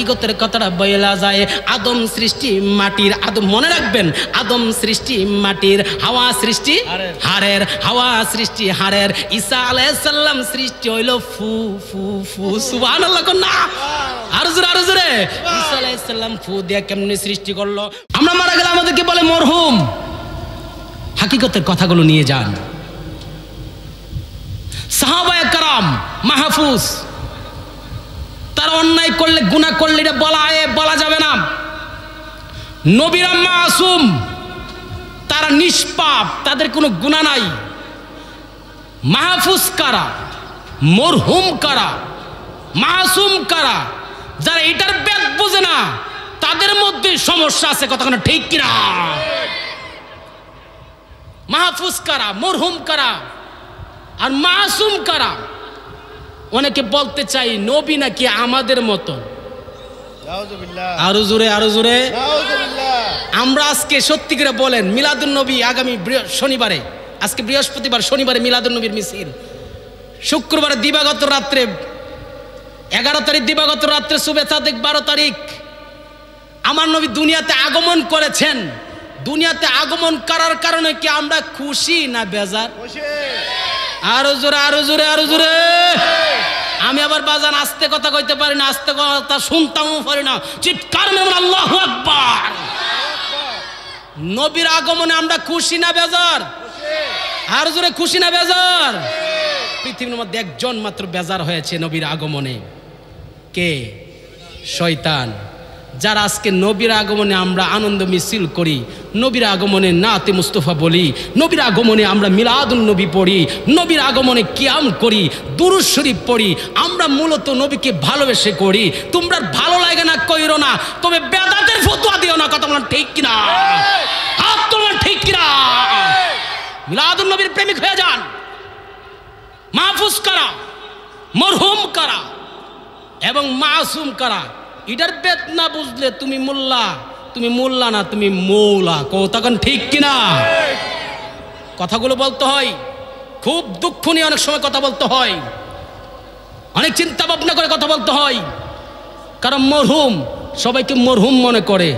হাকিকতের কথাটা বলা যায়। আদম সৃষ্টি মাটির, আদম মনে রাখবেন, আদম সৃষ্টি মাটির, হাওয়া সৃষ্টি হাড়ের, হাওয়া সৃষ্টি হাড়ের, ঈসা আলাইহিস সালাম সৃষ্টি হইল ফু ফু ফু। সুবহানাল্লাহ না, আরো জোরে আরো জোরে। ঈসা আলাইহিস সালাম ফু দিয়ে কেমনে সৃষ্টি করলো? আমরা মারা গেলে আমাদেরকে বলে মরহুম। হাকিকতের কথাগুলো নিয়ে যান। সাহাবায়ে কেরাম মাহফুজ, তারা অন্যায় করলে গুনাহ করলে এটা বলা যাবে না। নবীরা মাসুম, তারা নিষ্পাপ, তাদের কোনো গুনাহ নাই। মাহফুজ কারা, মরহুম কারা, মাসুম কারা? যারা এটার ব্যাদ বোঝে না তাদের মধ্যে সমস্যা আছে, কথা কোনো ঠিক কিনা? মাহফুজ কারা, মরহুম কারা আর মাসুম কারা? অনেকে বলতে চাই নবী নাকি আমাদের মতো। আরো জোরে আরো জোরে। আমরা আজকে সত্যি করে বলেন মিলাদুন নবী আগামী শনিবারে, আজকে বৃহস্পতিবার, শনিবারে মিলাদুন নবীর মিছিল, শুক্রবারে দিবাগত রাত্রে 11 তারিখ দিবাগত রাত্রে শুভে সাদেক 12 তারিখ আমার নবী দুনিয়াতে আগমন করেছেন। দুনিয়াতে আগমন করার কারণে কি আমরা খুশি না বেজার? আরো জোরে আরো জোরে আরো জোরে। আমি আবার বাজান আস্তে কথা কইতে পারি না, আস্তে কথা শুনতামও পারি না, চিৎকার মেরে আল্লাহু আকবার। নবীর আগমনে আমরা খুশি না বেজার? আরো জোরে, খুশি না বেজার? পৃথিবীর মধ্যে একজন মাত্র বেজার হয়েছে নবীর আগমনে, কে? শয়তান। যারা আজকে নবীর আগমনে আমরা আনন্দ মিছিল করি, নবীর আগমনে নাতে মুস্তফা বলি, নবীর আগমনে আমরা মিলাদুন নবী পড়ি, নবীর আগমনে কিয়াম করি, দুরূদ শরীফ পড়ি, আমরা মূলত নবীকে ভালোবেসে করি। তোমরা ভালো লাগে না কইরো না, তবে বেদাতের ফতোয়া দিও না, কথা বলেন ঠিক কিনা? হাত তোলেন ঠিক কিনা? মিলাদুন নবীর প্রেমিক হয়ে যান। মাহফুজ কারা, মরহুম কারা এবং মাসুম কারা? এটার বেদ না বুঝলে তুমি মোল্লা না, তুমি মৌলা। তখন ঠিক কিনা? কথাগুলো বলতে হয়, খুব দুঃখ নিয়ে অনেক সময় কথা বলতে হয়, অনেক চিন্তা ভাবনা করে কথা বলতে হয়। কারণ মরহুম, সবাইকে মরহুম মনে করে।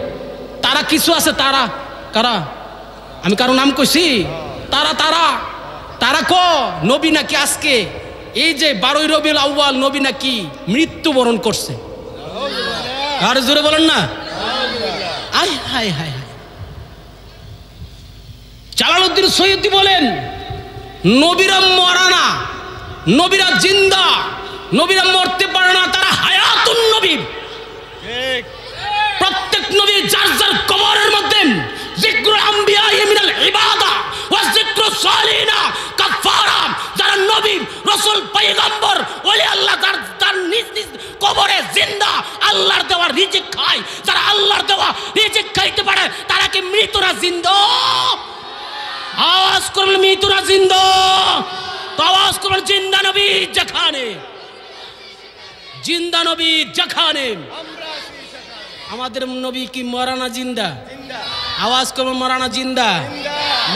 তারা কিছু আছে, তারা কারা? আমি কারো নাম কইছি? তারা তারা তারা ক নবী নাকি আজকে এই যে 12ই রবিউল আউয়াল নবী নাকি মৃত্যুবরণ করছে। আর জোরে বলেন না। আয় হায় হায় হায়। জালালউদ্দিন সৈয়দী বলেন নবীরা মরা না, নবীরা জিন্দা, নবীরা মরতে পারে না, তারা হায়াতুন নবী। প্রত্যেক নবী যার যার কবরের মধ্যে যিকরুল আম্বিয়া মিনাল ইবাদা ওয়া যিকরুস সালিহিনা কাফারা। যারা নবী রাসূল পয়গম্বর ওলি আল্লাহ তার নিজ নিজ কবরে জিন্দা আল্লাহর দেওয়া রিজিক খায়। যারা আল্লাহর দেওয়া রিজিক খাইতে পারে তারা কি মৃতরা জিন্দা? আওয়াজ করুন মৃতরা জিন্দা। তো আওয়াজ করুন জিন্দা নবী যেখানে, জিন্দা নবী যেখানে। আমাদের নবী কি মরানা জিন্দা? আওয়াজ করুন মরানা জিন্দা।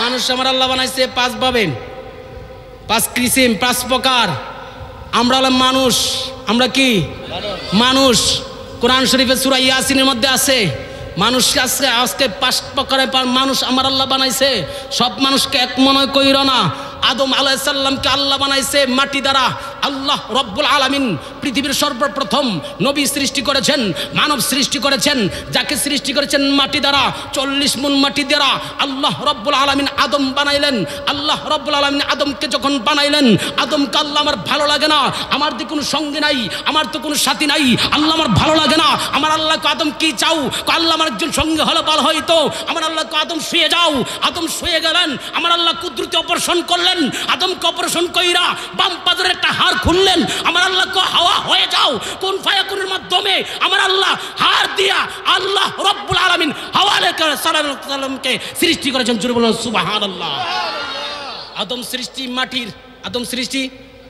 মানুষ আমার আল্লাহ বানাইছে 5 ভাবে, 5 কিসিম, 5 প্রকার। আমরা হলাম মানুষ। আমরা কি মানুষ? কোরআন শরীফে সূরা ইয়াসিনের মধ্যে আছে মানুষকে আজকে 5 প্রকারের মানুষ আমার আল্লাহ বানাইছে। সব মানুষকে এক মনে কইরো না। আদম আলাইহিস সালামকে আল্লাহ বানাইছে মাটি দ্বারা। আল্লাহ রব্বুল আলামিন পৃথিবীর সর্বপ্রথম নবী সৃষ্টি করেছেন, মানব সৃষ্টি করেছেন। যাকে সৃষ্টি করেছেন মাটি দ্বারা, 40 মণ মাটি দ্বারা আল্লাহ রব্বুল আলামিন আদম বানাইলেন। আল্লাহ রব্বুল আলামিন আদমকে যখন বানাইলেন, আদমকে আল্লাহ আমার ভালো লাগে না, আমার তো কোনো সঙ্গী নাই, আমার তো কোনো সাথী নাই, আল্লাহ আমার ভালো লাগে না। আমার আল্লাহকে আদম কি চাও? আল্লাহ আমার একজন সঙ্গী হলে ভালো হইতো। আমার আল্লাহকে আদম শুয়ে যাও। আদম শুয়ে গেলেন। আমার আল্লাহ কুদরতি অপারেশন করলেন। আদমকে অপারেশন কইরা বাম পাজরের একটা হাড় খুললেন। আমার আল্লাহকে হাওয়া হয়ে যাও কোন ফায়াকুনের মাধ্যমে আমার আল্লাহ হাড় দিয়া আল্লাহ রব্বুল আলামিন হাওয়া সালামকে সৃষ্টি করেছেন। জোরে বলুন সুবহানাল্লাহ। আদম সৃষ্টি মাটির, আদম সৃষ্টি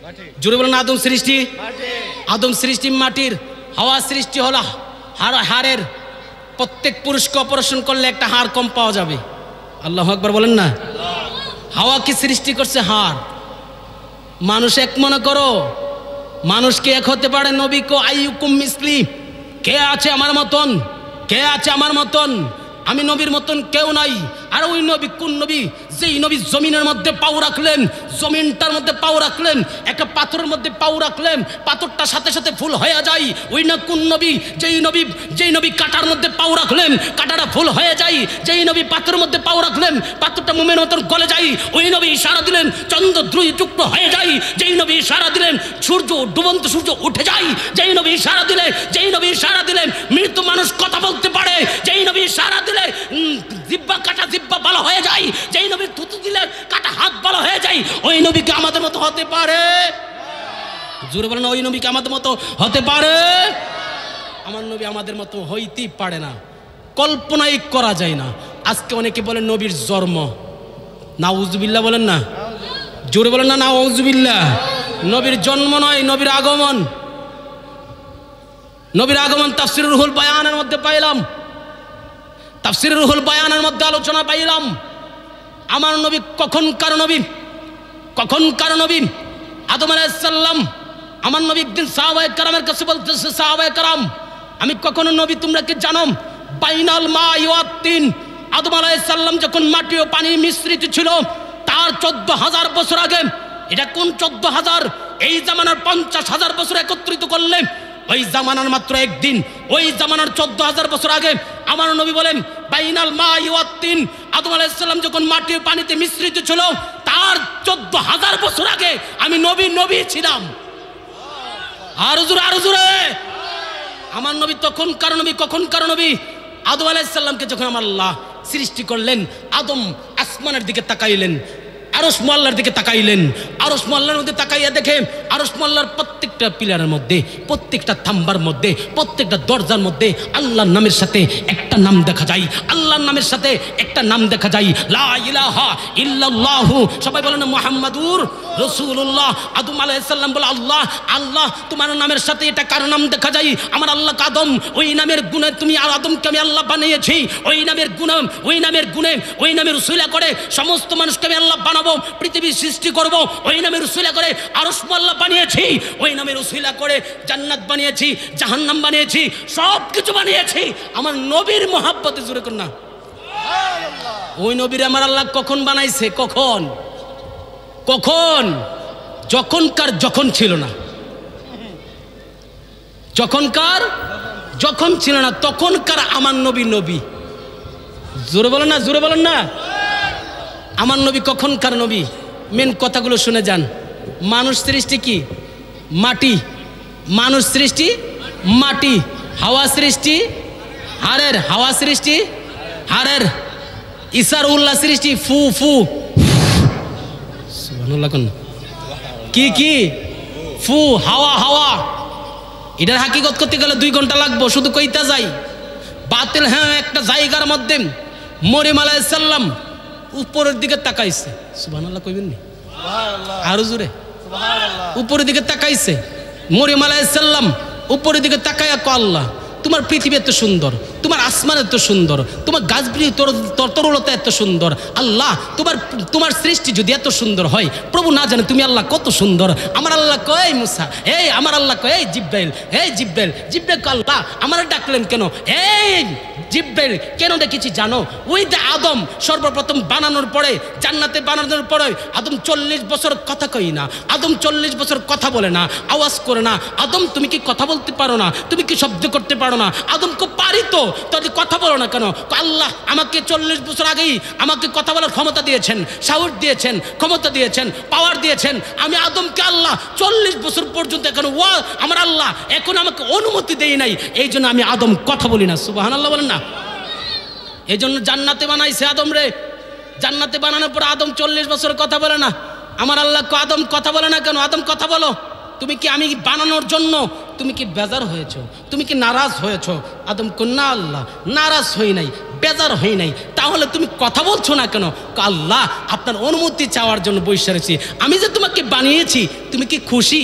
মাটির। জোরে বলুন আদম সৃষ্টি মাটির। আদম সৃষ্টি মাটির। হাওয়া সৃষ্টি হলো হাড়ের। প্রত্যেক পুরুষকে অপারেশন করলে একটা হাড় কম পাওয়া যাবে। আল্লাহু আকবার বলেন না। হাওয়া কি সৃষ্টি করছে? হাড়। মানুষ এক মনে করো, মানুষকে এক হতে পারে। নবী কো আইয়ুকুম মিসলি, কে আছে আমার মতন? কে আছে আমার মতন? আমি নবীর মতন কেউ নাই। আর ওই নবী কোন নবী? যেই নবী জমিনের মধ্যে পাও রাখলেন, জমিনটার মধ্যে পাও রাখলেন, একটা পাথরের মধ্যে পাও রাখলেন, পাথরটা সাথে সাথে ফুল হয়ে যায়। ওই না কোন নবী? যেই নবী কাটার মধ্যে পাও রাখলেন, কাটাটা ফুল হয়ে যায়। যেই নবী পাথরের মধ্যে পাও রাখলেন, পাথরটা মোমের মতন গলে যায়। ওই নবী ইশারা দিলেন, চন্দ্র দুই টুকরো হয়ে যায়। যেই নবী ইশারা দিলেন, সূর্য ডুবন্ত সূর্য উঠে যায়। যেই নবী ইশারা দিলেন মৃত মানুষ কথা বলতে পারে। যেই নবী ইশারা দিলে জিব্বা কাটা জিব্বা ভালো হয়ে যায়। যেই নবী থুতু দিলে কাটা হাত ভালো হয়ে যায়। ওই নবীকে আমাদের মতো হতে পারে? জোরে বলেন, ওই নবীকে আমাদের মতো হতে পারে? আমার নবী আমাদের মতো হইতেই পারে না, কল্পনাই করা যায় না। আজকে অনেকে বলেন নবীর জন্ম, নাউজুবিল্লাহ বলেন না, জোরে বলেন না নাউজুবিল্লাহ। নবীর জন্ম নয়, নবীর আগমন। নবীর আগমন তাফসীরুল রুহুল বায়ানের মধ্যে পাইলাম, তাফসীরুল রুহুল বায়ানের মধ্যে আলোচনা পাইলাম। আমার নবী কখনকার নবী, কখনকার নবী আদম আলাইহিস সালাম। আমার নবী একদিন সাহাবায়ে কেরামের কাছে বলতেছে, সাহাবায়ে কেরাম, আমি কখনো নবী তোমরা কি জানো? বাইনাল মাই ওয়াত তিন, আদম আলাইহিস সালাম যখন মাটি ও পানি মিশ্রিত ছিল তার 14,000 বছর আগে। এটা কোন 14,000? এই জামানার 50,000 বছর একত্রিত করলে ওই জামানার মাত্র একদিন, ওই জামানার 14,000 বছর আগে আমার নবী বলেন বাইনাল মাই ওয়াত তিন, আদম আলাইহিস সালাম যখন মাটি ও পানিতে মিশ্রিত ছিল তার 14,000 বছর আগে আমি নবী ছিলাম। আর জোরে আমার নবী তখনকার নবী, কখনকার নবী। আদম আলাইহিস সালামকে যখন আমার আল্লাহ সৃষ্টি করলেন, আদম আসমানের দিকে তাকাইলেন, আরশ মোয়াল্লার দিকে তাকাইলেন। আরশ মোয়াল্লার মধ্যে তাকাইয়া দেখে আরশ মোয়াল্লার প্রত্যেকটা পিলারের মধ্যে, প্রত্যেকটা থাম্বার মধ্যে, প্রত্যেকটা দরজার মধ্যে আল্লাহর নামের সাথে একটা নাম দেখা যায়। আল্লাহর নামের সাথে একটা নাম দেখা যায়, লা ইলাহা ইল্লাল্লাহু। সবাই বলেন মুহাম্মাদুর রাসূলুল্লাহ। আদম আলাইহিস সালাম বলে, আল্লাহ আল্লাহ তোমার নামের সাথে এটা কার নাম দেখা যায়? আমার আল্লাহ আদম, ওই নামের গুণে তুমি আর আদমকে আমি আল্লাহ বানিয়েছি। ওই নামের গুণে, ওই নামের গুণে, ওই নামের উসিলা করে সমস্ত মানুষকে আমি আল্লাহ বানাবো, পৃথিবী সৃষ্টি করব। ওই নামের উসিলা করে আরশ মোয়াল্লা বানিয়েছি, ওই নামের উসিলা করে জান্নাত বানিয়েছি, জাহান্নাম বানিয়েছি, সব কিছু বানিয়েছি আমার নবীর মহাব্বতে। জোরে কর না সুবহানাল্লাহ। ওই নবীর আমার আল্লাহ কখন বানাইছে? কখন? কখন? যখনকার যখন ছিল না, যখনকার যখন ছিল না তখনকার আমার নবী নবী। জোরে বলেন না, জোরে বলেন না। আমার নবী কখনকার নবী। মেন কথাগুলো শুনে যান। মানুষ সৃষ্টি কি? মাটি। মানুষ সৃষ্টি মাটি। হাওয়া সৃষ্টি হাড়ের। হাওয়া সৃষ্টি হাড়ের। ইসার উল্লাহ সৃষ্টি ফু ফু। সুবহানাল্লাহ। কি কি? ফু, হাওয়া। হাওয়া এটার হাকিকত করতে গেলে 2 ঘন্টা লাগবো, শুধু কইতা যাই। বাতিল হ্যাঁ একটা জায়গার মধ্যে মরিয়ম আলাইহিস সালাম উপরের দিকে তাকাইছে। সুবহানাল্লাহ কইবেন নি? সুবহানাল্লাহ। আরো জোরে সুবহানাল্লাহ। উপরের দিকে তাকাইছে মরিয়ম আলাইহিস সালাম, উপরের দিকে তাকায়া কয়, আল্লাহ তোমার পৃথিবী এত সুন্দর, তোমার আসমান এত সুন্দর, তোমার গাছগুলি তরলতা এত সুন্দর। আল্লাহ তোমার সৃষ্টি যদি এত সুন্দর হয়, প্রভু না জানে তুমি আল্লাহ কত সুন্দর। আমার আল্লাহ কয় মুসা, এই আমার আল্লাহ কয় এই জিব্রাইল, এই জিব্রাইল। জিব্রাইল কয়, আল্লাহ আমার ডাকলেন কেন? এই জিব্রাইল কেন ডেকেছি জানো? ওই যে আদম সর্বপ্রথম বানানোর পরে, জান্নাতে বানানোর পরে আদম 40 বছর কথা কই না। আদম 40 বছর কথা বলে না, আওয়াজ করে না। আদম তুমি কি কথা বলতে পারো না? তুমি কি শব্দ করতে পারো না? আদম কো পারি তো, তাহলে কথা বলো না কেন? আল্লাহ আমাকে 40 বছর আগেই আমাকে কথা বলার ক্ষমতা দিয়েছেন, সাহস দিয়েছেন, ক্ষমতা দিয়েছেন, পাওয়ার দিয়েছেন। আমি আদমকে আল্লাহ 40 বছর পর্যন্ত এখন আমার আল্লাহ এখন আমাকে অনুমতি দেই নাই, এই জন্য আমি আদম কথা বলি না। সুবহানাল্লাহ বলেন না। এই জন্য জান্নাতে বানাইছে আদম রে। জান্নাতে বানানোর পর আদম 40 বছর কথা বলে না। আমার আল্লাহ আদম কথা বলে না কেন? আদম কথা বলো। তুমি কি আমি বানানোর জন্য তুমি কি বেজার হয়েছ? তুমি কি নারাজ হয়েছ? আদম কন্যা আল্লাহ নারাজ হই নাই, বেজার হই নাই, তাহলে তুমি কথা বলছো না কেন? আল্লাহ আপনার অনুমতি চাওয়ার জন্য বসে রয়েছি। আমি যে তোমাকে বানিয়েছি তুমি কি খুশি?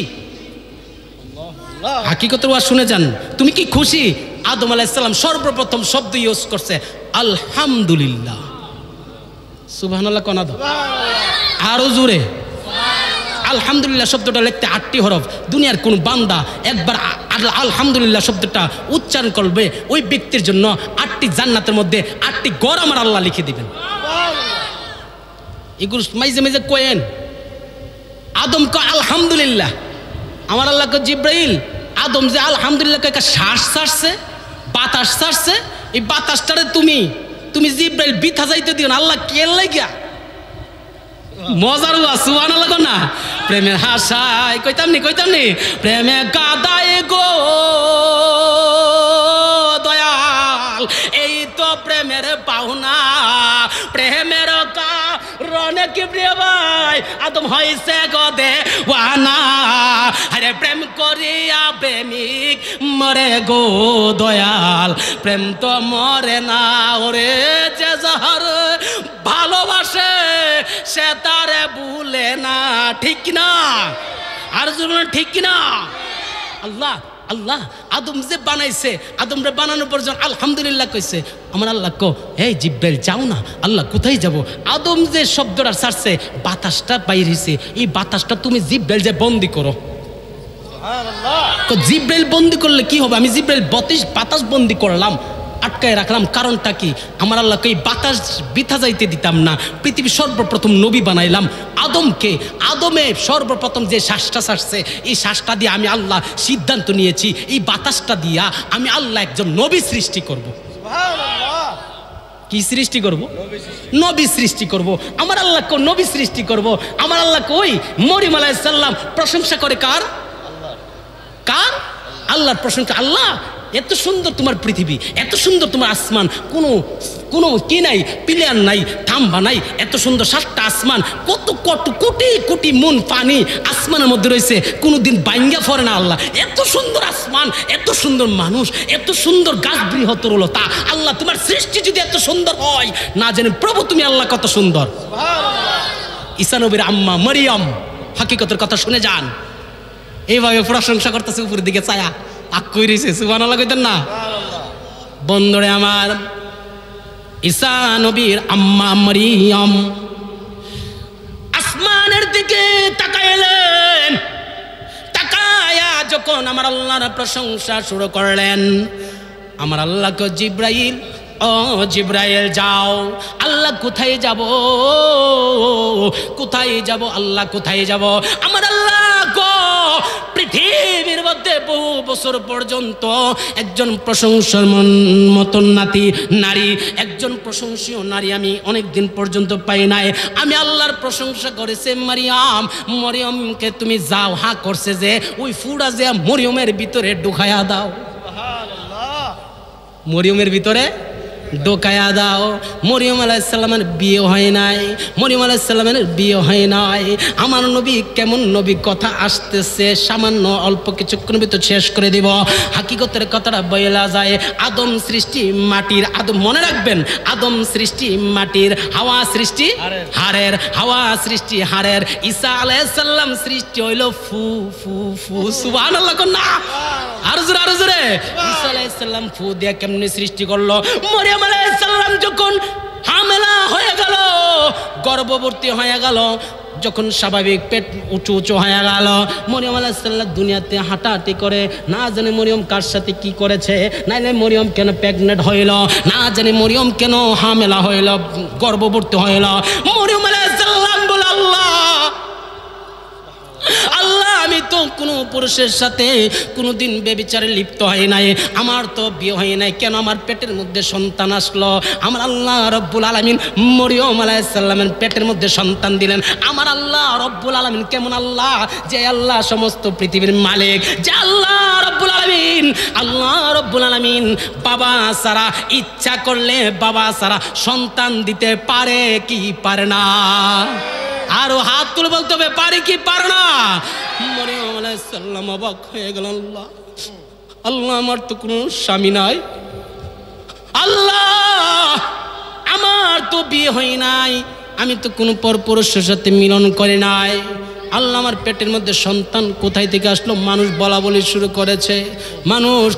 হাকিকত ওয়াজ শুনে যান। তুমি কি খুশি? আদম আলাইহিস সালাম সর্বপ্রথম শব্দ ইউজ করছে আলহামদুলিল্লাহ। সুবহানাল্লাহ কোন আদম? আরো জোরে আলহামদুলিল্লাহ। শব্দটা লিখতে 8টি হরফ। দুনিয়ার কোন বান্দা একবার আলহামদুলিল্লাহ শব্দটা উচ্চারণ করবে ওই ব্যক্তির জন্য 8টি জান্নাতের মধ্যে 8টি ঘর আমার আল্লাহ লিখে দিবেন। এগুলো মাঝে মাঝে কোয়েন আদম ক আলহামদুলিল্লাহ, আমার আল্লাহ ক জিব্রাইল আদম যে আলহামদুলিল্লাহ কে শ্বাস ছাড়ছে, বাতাস ছাড়ছে, এই বাতাসটারে তুমি জিব্রাইল বিথা যাইতে দিও না, আল্লাহ কে লাগিয়া মজার সুবহানাল্লাহ না। প্রেমের হাসায় কইতাম নি প্রেমে কাদায় গো দয়াল, এই তো প্রেমের পাওনা, প্রেমের কারণে কি প্রিয় ভাই আদম হইছে গো দেওয়ানা। আরে প্রেম করিয়া প্রেমিক মরে গো দয়াল, প্রেম তো মরে না ওরে, যে যাহার ভালোবাসে সে তারে ভুলে না, ঠিক না? আর ঠিক না? আল্লাহ আদম যে বানাইছে, আদম রে বানানোর পর যখন আলহামদুলিল্লাহ কইছে, আমার আল্লাহ কো এই জিব্রাইল যাও না। আল্লাহ কোথায় যাব? আদম যে শব্দটা ছাড়ছে, বাতাসটা বাইর হইছে, এই বাতাসটা তুমি জিব্রাইল যে বন্দি করো। জিব্রাইল বন্দি করলে কি হবে? আমি জিব্রাইল বাতাস বন্দি করলাম, আটকায় রাখলাম, কারণটা কি? আমার আল্লাহকে এই বাতাস বিথা যাইতে দিতাম না। পৃথিবীর সর্বপ্রথম নবী বানাইলাম আদমকে, আদমে সর্বপ্রথম যে শ্বাসটা ছাড়ছে, এই শ্বাসটা দিয়ে আমি আল্লাহ সিদ্ধান্ত নিয়েছি এই বাতাসটা দিয়া আমি আল্লাহ একজন নবী সৃষ্টি করব। কি সৃষ্টি করব? নবী সৃষ্টি করব। আমার আল্লাহকে নবী সৃষ্টি করব। আমার আল্লাহকে ওই মরিয়ম আলাইহিস সালাম প্রশংসা করে কার? আল্লাহর প্রশংসা। আল্লাহ এত সুন্দর তোমার পৃথিবী, এত সুন্দর তোমার আসমান, কোনো কি নাই, প্লেয়ার নাই, থাম্বা নাই, এত সুন্দর 7টা আসমান, কত কোটি কোটি মন পানি আসমানের মধ্যে রয়েছে, কোনোদিন বাইঙ্গা পড়ে না। আল্লাহ এত সুন্দর আসমান, এত সুন্দর মানুষ, এত সুন্দর গাছ বৃহত্তরলতা। আল্লাহ তোমার সৃষ্টি যদি এত সুন্দর হয়, না জানেন প্রভু তুমি আল্লাহ কত সুন্দর। ঈসা নবীর আম্মা মরিয়ম হাকিকতের কথা শুনে যান, এইভাবে প্রশংসা করতেছে, উপরের দিকে ছায়া আক কইরেছে। সুবহানাল্লাহ কইতেন না? বন্ধুরে আমার, ঈসা নবীর আম্মা মরিয়ম আসমানের দিকে তাকাইলেন, তাকায়া যখন আমার আল্লাহর প্রশংসা শুরু করলেন, আমার আল্লাহকে জিব্রাইল, ও জিব্রাইল যাও। আল্লাহ কোথায় যাব? আল্লাহ কোথায় যাব? আমার আল্লাহ গো পৃথিবীর মধ্যে বহু বছর পর্যন্ত একজন প্রশংসার মতন নারী, একজন প্রশংসীয় নারী আমি অনেক দিন পর্যন্ত পাই নাই। আমি আল্লাহর প্রশংসা করেছে মরিয়মকে তুমি যাও, হা করছে যে ওই ফুড়া যে মরিয়মের ভিতরে ঢুকায়া দাও, মরিয়মের ভিতরে ঢোকায়া দাও। মরিয়ম আলাইহিস সালামের বিয়ে হয় নাই, আমার নবী কেমন নবী, কথা আসতেছে, সামান্য অল্প কিছুক্ষণ ভিতর শেষ করে দিব। হাকিকতের কথাটা বলা যায়, আদম সৃষ্টি মাটির, আদম মনে রাখবেন, আদম সৃষ্টি মাটির, হাওয়া সৃষ্টি হাড়ের, হাওয়া সৃষ্টি হাড়ের, ঈসা আলাইহিস সালাম সৃষ্টি হইল ফু ফু ফু। সুবহানাল্লাহ না? আরো জোরে ঈসা আলাইহিস সালাম ফু দিয়ে কেমনে সৃষ্টি করলো? মরিয়ম আলাইহিস সালাম যখন হামেলা হয়ে গেল, গর্ভবতী হয়ে গেল, যখন স্বাভাবিক পেট উঁচু হয়ে গেল, মরিয়ম আলাইহিস সালাম দুনিয়াতে হাঁটাহাঁটি করে, না জানে মরিয়ম কার সাথে কি করেছে, নাইলে মরিয়ম কেন প্রেগনেন্ট হইল, না জানে মরিয়ম কেন হামেলা হইল, গর্ভবতী হইল। মরিয়ম আলাইহিস সালাম বলে, আল্লাহ আমি তো কোনো পুরুষের সাথে কোনোদিন ব্যভিচারে লিপ্ত হয় নাই, আমার তো বিয়ে হয় নাই, কেন আমার পেটের মধ্যে সন্তান আসলো? আমার আল্লাহ রব্বুল আলামিন মরিয়ম আলাইহিস সালামের পেটের মধ্যে সন্তান দিলেন। আমার আল্লাহ রব্বুল আলামিন কেমন আল্লাহ, যে আল্লাহ সমস্ত পৃথিবীর মালিক, যে আল্লাহ রব্বুল আলামিন বাবা সারা ইচ্ছা করলে বাবা সারা সন্তান দিতে পারে কি পারে না? আরো হাত তুলে বলতে হবে, পারে কি পারে না? মরিয়ম আলাইহিস সালাম অবাক হয়ে গেল, আল্লাহ আমার তো কোনো স্বামী নাই, আল্লাহ আমার তো বিয়ে হয় নাই, আমি তো কোনো পরপুরুষের সাথে মিলন করে নাই, আল্লাহ আমার পেটের মধ্যে সন্তান কোথায় থেকে আসলো? মানুষ বলা বলি শুরু করেছে, মানুষ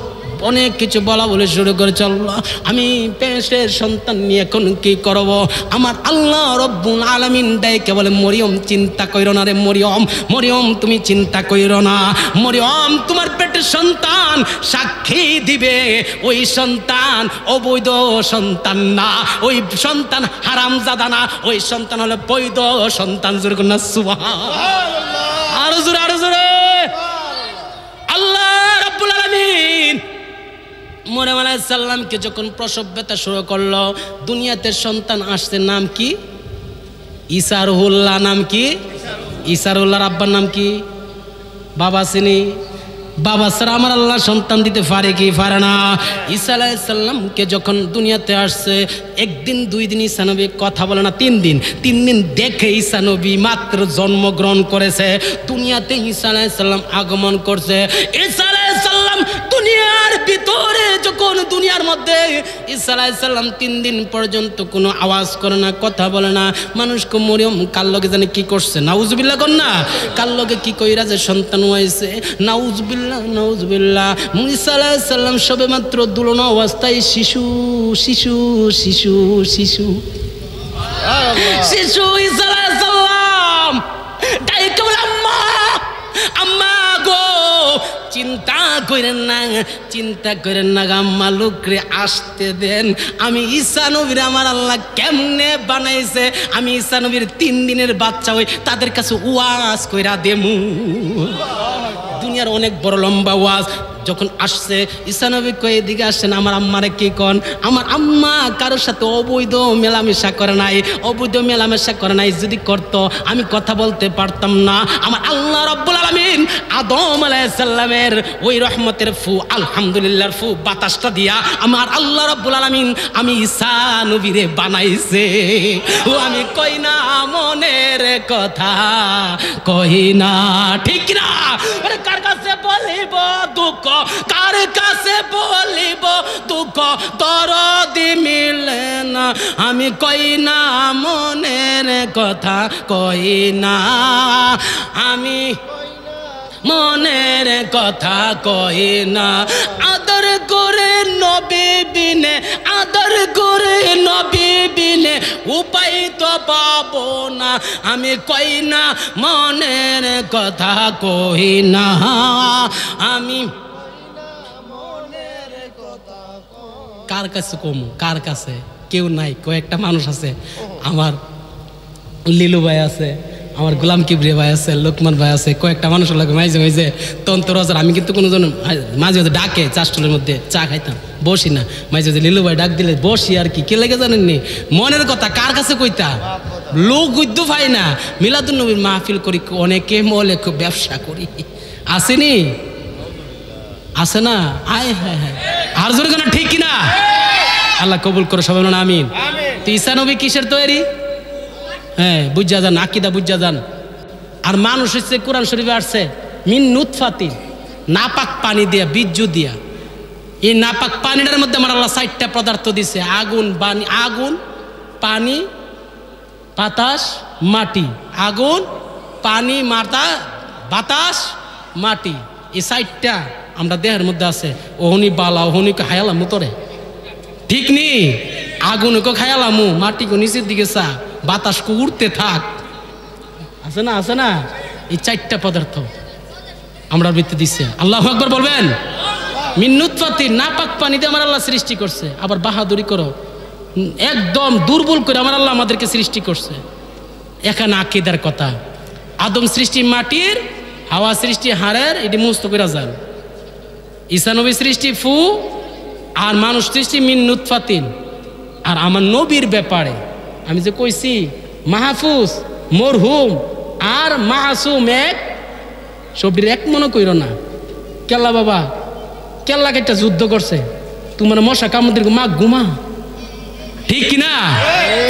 অনেক কিছু বলা বলে শুরু করে চললো। আমি পেটের সন্তান নিয়ে এখন কি করব? আমার আল্লাহ রব্বুল আলামিন ডাইকে বলে, মরিয়ম চিন্তা কইরো না রে মরিয়ম, মরিয়ম তুমি চিন্তা কইরো না, মরিয়ম তোমার পেটের সন্তান সাক্ষী দিবে ওই সন্তান অবৈধ সন্তান না, ওই সন্তান হারামজাদা না, ওই সন্তান হলো বৈধ সন্তান। জোরে কন্যা সুবহানাল্লাহ, আরো জোরে আরো জোরে। আল্লাহ রাব্বুল আলামিন মরিয়ম আলাইহিস সালামকে যখন প্রসব ব্যথা শুরু করলো, দুনিয়াতে সন্তান আসছে, নাম কি? ঈসা রুহুল্লাহ। নাম কি? ঈসা রুহুল্লাহর আব্বার নাম কি? বাবা চিনি? বাবা ছাড়া আমার আল্লাহ সন্তান দিতে পারে কি পারে না? ঈসা আলাইহিস সালামকে যখন দুনিয়াতে আসছে, একদিন দুই দিন ঈসা নবী কথা বলে না, 3 দিন, 3 দিন দেখে ঈসা নবী মাত্র জন্মগ্রহণ করেছে, দুনিয়াতে ঈসা আলাইহিস সালাম আগমন করছে। ঈসা আলাইহিস সালাম দুনিয়ার ভিতরে যখন দুনিয়ার মধ্যে ঈসা আলাইহিস সালাম 3 দিন পর্যন্ত কোনো আওয়াজ করে না, কথা বলে না, মানুষকে মরিয়ম কার লগে জানে কি করছে, নাউজুবিল্লাহ কর না, কার লগে কি কইরা যে সন্তান হয়েছে, নাউজুবিল্লাহ নাউজুবিল্লাহ। ঈসা আলাইহিস সালাম সবে মাত্র দুলনা অবস্থায় শিশু শিশু শিশু শিশু শিশু ঈসা আলাইহিস সালাম ডাইকে বলে, আম্মা আম্মা গো, চিন্তা করেন না, চিন্তা করেন না আম্মা, লোকরে আসতে দেন। আমি ঈসা নবীর আমার আল্লাহ কেমনে বানাইছে, আমি ঈসা নবীর 3 দিনের বাচ্চা হই তাদের কাছে ওয়াজ কইরা দেমু। দুনিয়ার অনেক বড় লম্বা ওয়াজ যখন আসছে, ঈসা নবী কই এদিকে আসেন, আমার আম্মারে কি কন? আমার আম্মা কারোর সাথে অবৈধ মেলামেশা করে নাই, অবৈধ মেলামেশা করে নাই, যদি করতো আমি কথা বলতে পারতাম না। আমার আল্লাহ রাব্বুল আলামিন আদম আলাইহিস সালামের ওই রহমতের ফু, আলহামদুলিল্লাহর ফু বাতাসটা দিয়া আমার আল্লাহ রাব্বুল আলামিন আমি ঈসা নবীরে বানাইছে। ও আমি কই না মনের কথা, কই না, ঠিক না? আরে কার কাছে বলিব দুঃখ, কার কাছে বলিব দুঃখ, দরদি মিলে না, আমি কই না মনের কথা, কই না আমি মনের কথা, কই না। আদর করে নবী বিনে, আদর করে নবী বিনে উপায় তো পাবো না, আমি কই না মনের কথা, কই না আমি কার কাছে কমু, কার কাছে? কেউ নাই, কয়েকটা মানুষ আছে, আমার লিলু ভাই আছে, আমার গোলাম কিবরিয়া ভাই আছে, লোকমান ভাই আছে, কয়েকটা মানুষ লাগে মাঝে মাঝে তন্ত্র হাজার। আমি কিন্তু কোনো জন মাঝে মাঝে ডাকে চাষটলের মধ্যে চা খাইতাম, বসি না, মাঝে মাঝে লিলু ভাই ডাক দিলে বসি আর কি। কে লেগে জানেননি? মনের কথা কার কাছে কইতা, লোক গুদ্দ পাই না। মিলাদুন নবীর মাহফিল করি, অনেকে মলে খুব ব্যবসা করি, আসেনি? আছে না? আয় হ্যাঁ হ্যাঁ, আর জোরে কেন, ঠিক কিনা? আল্লাহ কবুল করে সবাই বলেন আমিন। তো ঈসা নবী কিসের তৈরি? হ্যাঁ, বুঝা যান, আকিদা বুঝা যান। আর মানুষ হচ্ছে কোরআন শরীফে আসছে মিন নুতফাতিন, নাপাক পানি দিয়া, বীর্য দিয়া। এই নাপাক পানিটার মধ্যে আমার আল্লাহ 4টা পদার্থ দিছে, আগুন, পানি, আগুন, পানি, বাতাস, মাটি। আগুন, পানি, মাথা, বাতাস, মাটি, এই 4টা আমরা দেহের মধ্যে আছে। ওহনি বালা, ওহনিকে হায়ালামু তোরে, ঠিক নি? আগুনকে খায়ালামু, মাটিকে নিচের দিকে চা, বাতাসকে উড়তে থাক, আছে না? আছে না? এই 4টা পদার্থ আমরা বৃত্তি দিচ্ছে। আল্লাহু আকবার বলবেন। মিন নুতফাতিন, নাপাক পানিতে আমার আল্লাহ সৃষ্টি করছে। আবার বাহাদুরি করো, একদম দুর্বল করে আমার আল্লাহ আমাদেরকে সৃষ্টি করছে। এখানে আকীদার কথা। আদম সৃষ্টি মাটির, হাওয়া সৃষ্টি হাড়ের, এটি মুস্ত করে যান। ঈসা নবী সৃষ্টি ফু, আর মানুষ সৃষ্টি মিন নুতফাতিন। আর আমার নবীর ব্যাপারে আমি যে কইছি মাহফুজ, মরহুম আর মাসুম এক, সবির এক মনে কইর না। কেল্লা বাবা, কেল্লাকে একটা যুদ্ধ করছে, তোমার মশা কামড় মা ঘুমা, ঠিক কিনা?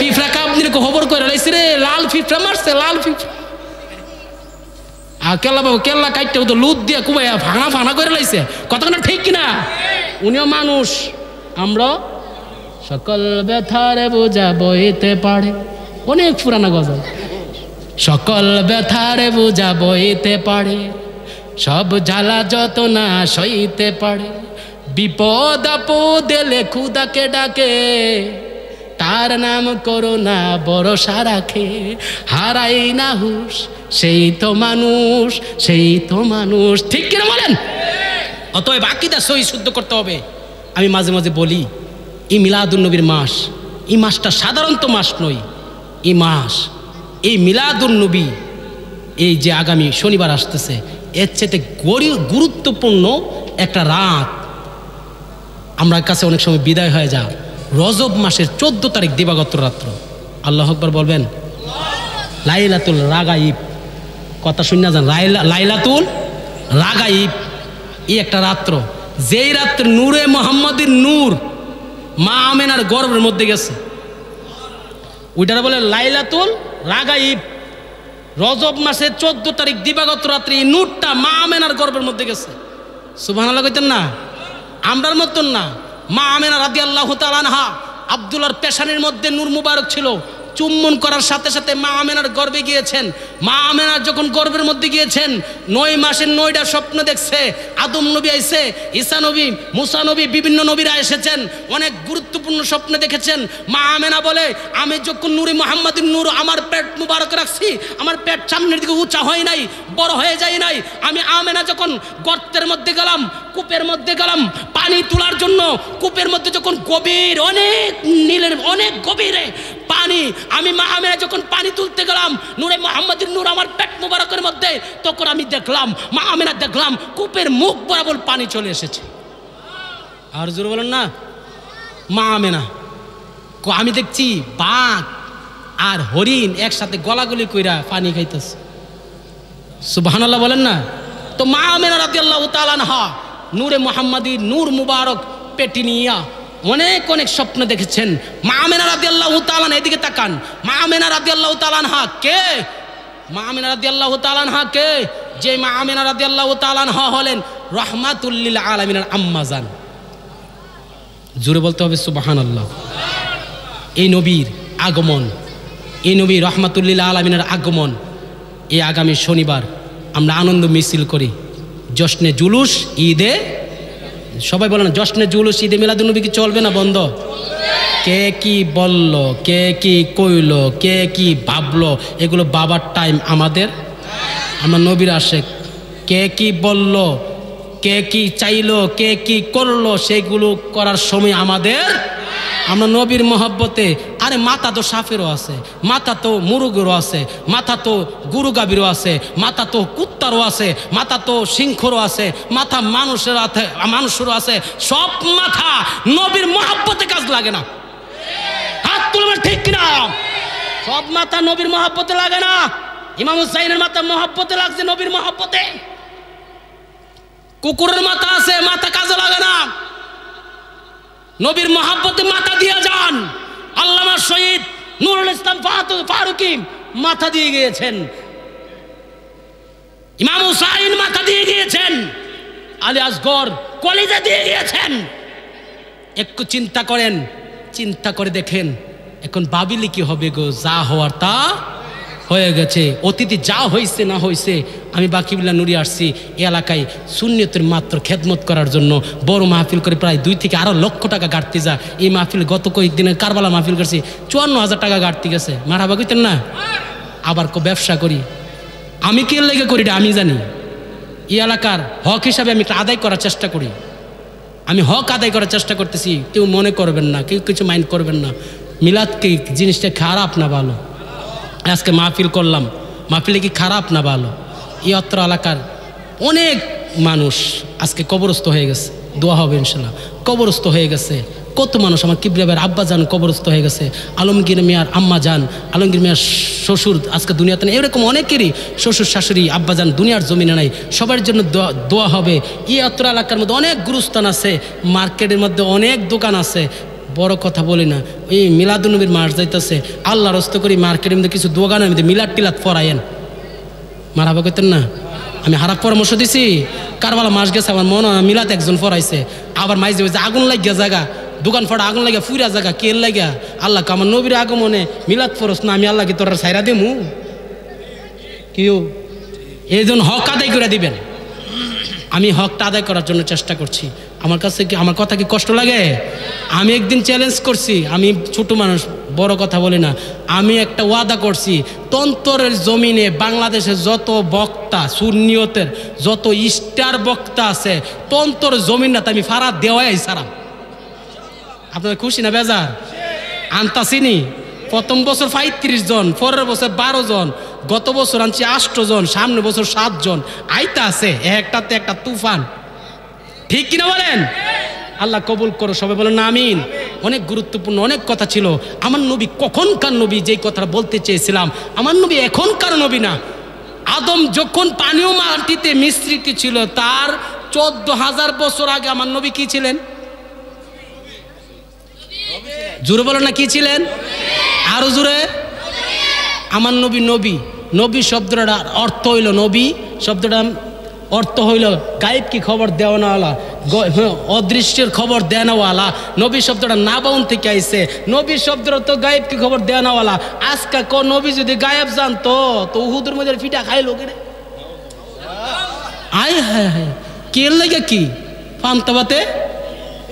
পিঁপড়া কামড় খবর করে লাইছে রে, লাল পিঁপড়া মারছে, লাল পিঁপড়া। আর কেল্লা বাবা কেল্লা কাটতে তো লুদ দিয়া কুবাইয়া ভাঙা ভাঙা করে লাইছে, কতক্ষণ, ঠিক কিনা? উনিও মানুষ, আমরা সকল ব্যথারে বোঝা বইতে পারে, অনেক পুরানা গজল। সকল ব্যথারে বোঝা বইতে পারে, সব জ্বালা যত না সইতে পারে, বিপদ আপদে এলে খুদাকে ডাকে, তার নাম করোনা ভরসা রাখে। হারাই না হুশ সেই তো মানুষ, সেই তো মানুষ। ঠিক কিনা বলেন? অতএব আকীদা সহি শুদ্ধ করতে হবে। আমি মাঝে মাঝে বলি এই মিলাদুন্নবীর মাস, এই মাসটা সাধারণত মাস নয়। এই মাস, এই মিলাদুন্নবী, এই যে আগামী শনিবার আসতেছে, এর চেয়ে গুরুত্বপূর্ণ একটা রাত আমার কাছে অনেক সময় বিদায় হয়ে যায়। রজব মাসের 14 তারিখ দিবাগত রাত্র। আল্লাহু আকবার বলবেন। লাইলাতুল রাগাইব, কথা শুনে যান, লাইলাতুল রাগাইব, এই একটা রাত্র, যেই রাত্রে নূরে মোহাম্মদের নূর মা আমেনার গর্ভের মধ্যে গেছে, ওইটারা বলে লাইলাতুল রাগাইব। রজব মাসের 14 তারিখ দিবাগত রাত্রে এই নূরটা মা আমেনার গর্ভের মধ্যে গেছে। সুবহানাল্লাহ কইতেন না? আমরার মতন না। মা আমেনা রাদিয়াল্লাহু তাআলা আনহা, আব্দুল্লাহর পেশানির মধ্যে নূর মুবারক ছিল, চুম্বন করার সাথে সাথে মা আমেনার গর্ভে গিয়েছেন। মা আমেনার যখন গর্ভের মধ্যে গিয়েছেন, 9 মাসের 9টা স্বপ্ন দেখছে। আদম নবী আইছে, ঈসা নবী, মুসা নবী, বিভিন্ন নবীরা এসেছেন, অনেক গুরুত্বপূর্ণ স্বপ্ন দেখেছেন। মা আমেনা বলে, আমি যখন নূরে মুহাম্মাদের নূর আমার পেট মুবারক রাখছি, আমার পেট সামনের দিকে উঁচা হয় নাই, বড় হয়ে যায় নাই। আমি আমেনা যখন গর্তের মধ্যে গেলাম, কূপের মধ্যে গেলাম পানি তোলার জন্য, কূপের মধ্যে যখন গভীর, অনেক নীলের, অনেক গভীরে পানি, আমি মা আমেনা যখন পানি তুলতে গেলাম, নূরে মুহাম্মাদের নূর আমার পেট মুবারকের মধ্যে, তখন আমি দেখলাম, মা আমেনা দেখলাম কূপের মুখ বরাবর পানি চলে এসেছে। আর জোরে বলেন না? মা আমেনা, আমি দেখছি বাঘ আর হরিণ একসাথে গলাগলি কইরা পানি খাইতেছে। সুবহানাল্লাহ বলেন না? তো মা আমেনা রাদিয়াল্লাহু তাআলা আনহা নূরে মুহাম্মাদি নূর মুবারক পেটি নিয়া অনেক অনেক স্বপ্ন দেখেছেন। মা আমেনা রাদিয়াল্লাহু তাআলা, এদিকে তাকান, মা আমেনা রাদিয়াল্লাহু তাআলা আনহা কে? মা আমেনা রাদিয়াল্লাহু তাআলা আনহা কে? যে মা আমেনা রাদিয়াল্লাহু তাআলা আনহা হলেন রাহমাতুল লিল আলামিনের আম্মা জান। জোরে বলতে হবে সুবহানাল্লাহ। এই নবীর আগমন, এই নবী রাহমাতুল লিল আলামিনের আগমন, এই আগামী শনিবার আমরা আনন্দ মিছিল করি। জশ্নে জুলুস ঈদে, সবাই বলে না জশ্নে জুলুস ঈদে মিলাদুন্নবী কি চলবে না বন্ধ? কে কি বলল, কে কি কইল, কে কি ভাবলো, এগুলো বাবার টাইম আমাদের। আমার নবীর আশেক, কে কি বলল, কে কি চাইলো, কে কি করলো, সেগুলো করার সময় আমাদের। আমরা নবীর মহব্বতে, আরে মাথা তো সাফেরও আছে, মাথা তো মুরুগেরও আছে, মাথা তো গুরু গাভীরও আছে, মাথা তো কুত্তারও আছে, মাথা তো সিংহরও আছে, মাথা মানুষেরও আছে। সব মাথা নবীর মহব্বতে কাজ লাগে না। হাত তুলবেন ঠিক কিনা? সব মাথা নবীর মহব্বতে লাগে না। ইমাম হুসাইনের মাথা মহব্বতে লাগছে, নবীর মহব্বতে। কুকুরের মাথা আছে, মাথা কাজে লাগে না। নবীর মহব্বতে মাথা দিয়ে যান। আল্লামা শহীদ নুরুল ইসলাম ফারুকী মাথা দিয়ে গিয়েছেন, ইমাম হুসাইন মাথা দিয়ে গিয়েছেন, আলী আসগর কলিজা দিয়ে গিয়েছেন। একটু চিন্তা করেন, চিন্তা করে দেখেন এখন ভাবিলে কি হবে গো? যা হওয়ার তা হয়ে গেছে। অতীতে যা হয়েছে না হয়েছে, আমি বাকিবিল্লাহ নুরি আসছি এই এলাকায় সুন্নিয়তের মাত্র খেদমত করার জন্য। বড় মাহফিল করে প্রায় 2 থেকে আরো লক্ষ টাকা ঘাটতি যা। এই মাহফিল গত কয়েকদিনের কারবালা মাহফিল করছি, 54,000 টাকা ঘাটতি গেছে। মারাবা কইতেন না? আবার ব্যবসা করি, আমি কি লেগে করি আমি জানি। এই এলাকার হক হিসাবে আমি একটা আদায় করার চেষ্টা করি। আমি হক আদায় করার চেষ্টা করতেছি, কেউ মনে করবেন না, কেউ কিছু মাইন্ড করবেন না। মিলাদ কি জিনিসটা খারাপ না ভালো? আজকে মাহফিল করলাম, মাহফিলে কি খারাপ না ভালো? এই অত্র এলাকার অনেক মানুষ আজকে কবরস্থ হয়ে গেছে, দোয়া হবে ইনশাল্লাহ। কবরস্থ হয়ে গেছে কত মানুষ। আমার কিবরিয়া ভাইয়ের আব্বা জান কবরস্থ হয়ে গেছে, আলমগীর মিয়ার আম্মা জান, আলমগীর মিয়ার শ্বশুর আজকে দুনিয়াতে নেই। এরকম অনেকেরই শ্বশুর শাশুড়ি আব্বা জান দুনিয়ার জমিনে নাই। সবার জন্য দোয়া হবে। এই অত্র এলাকার মধ্যে অনেক গুরুস্থান আছে, মার্কেটের মধ্যে অনেক দোকান আছে। বড় কথা বলি না, এই মিলাদুন্নবীর মাস যাইতেছে, আল্লাহ রস্ত করি মার্কেটের মধ্যে কিছু দোকানের মধ্যে মিলাদ টিলাদ ফরায়েন। মারাবা কইতেন না? আমি হারাপ পরামর্শ দিছি। কারবালা মাস গেছে, আমার মনে হয় মিলাদ একজন ফরাইছে, আবার মাইজে হয়েছে আগুন লাগিয়া জায়গা, দোকান ফটা আগুন লাগিয়া ফুরা জায়গা, কে লাগিয়া? আল্লাহ আমার নবীর আগমনে মিলাদ ফরস না, আমি আল্লাহ কি তোর সাইরা দেমু? কেউ এই জন্য হক আদায় করে দিবেন। আমি হকটা আদায় করার জন্য চেষ্টা করছি। আমার কাছে কি আমার কথা কি কষ্ট লাগে? আমি একদিন চ্যালেঞ্জ করছি, আমি ছোট মানুষ, বড় কথা বলি না, আমি একটা ওয়াদা করছি, তন্তরের জমিনে বাংলাদেশের যত বক্তা, সুন্নিয়তের যত স্টার বক্তা আছে, তন্তর জমিন না আমি ফাড়া দেওয়াই সারাম। আপনার খুশি না বেজার? আনতাসিনি প্রথম বছর 35 জন, পরের বছর 12 জন, গত বছর আনছি 8 জন, সামনে বছর 7 জন, আইতা আছে একটাতে একটা তুফান। ঠিক কিনা বলেন? আল্লাহ কবুল করো, সবাই বলেন না আমিন। অনেক গুরুত্বপূর্ণ অনেক কথা ছিল। আমার নবী কখনকার নবী, যেই কথা বলতে চেয়েছিলাম, আমার নবী এখনকার নবী না। আদম যখন পানীয় মাটিতে মিশ্রিত ছিল, তার 14,000 বছর আগে আমার নবী কি ছিলেন? জোরে বলেন না, কি ছিলেন? আরো জোরে। আমার নবী নবী। নবী শব্দটার অর্থ হইল, নবী শব্দটা অর্থ হইল গায়েব কি খবর দেওয়ানা, অদৃশ্যের খবর দেওয়ানা। নবী শব্দটা নাবাউন থেকে আইছে। নবী শব্দটা তো গায়েব কি খবর দেওয়ানা। আজকে নবী যদি গায়েব জানতো তো উহুদের মধ্যে ফিটা খাইলো কেন? আয় হায় হায়, কে লেগে কি পান্তাবাতে?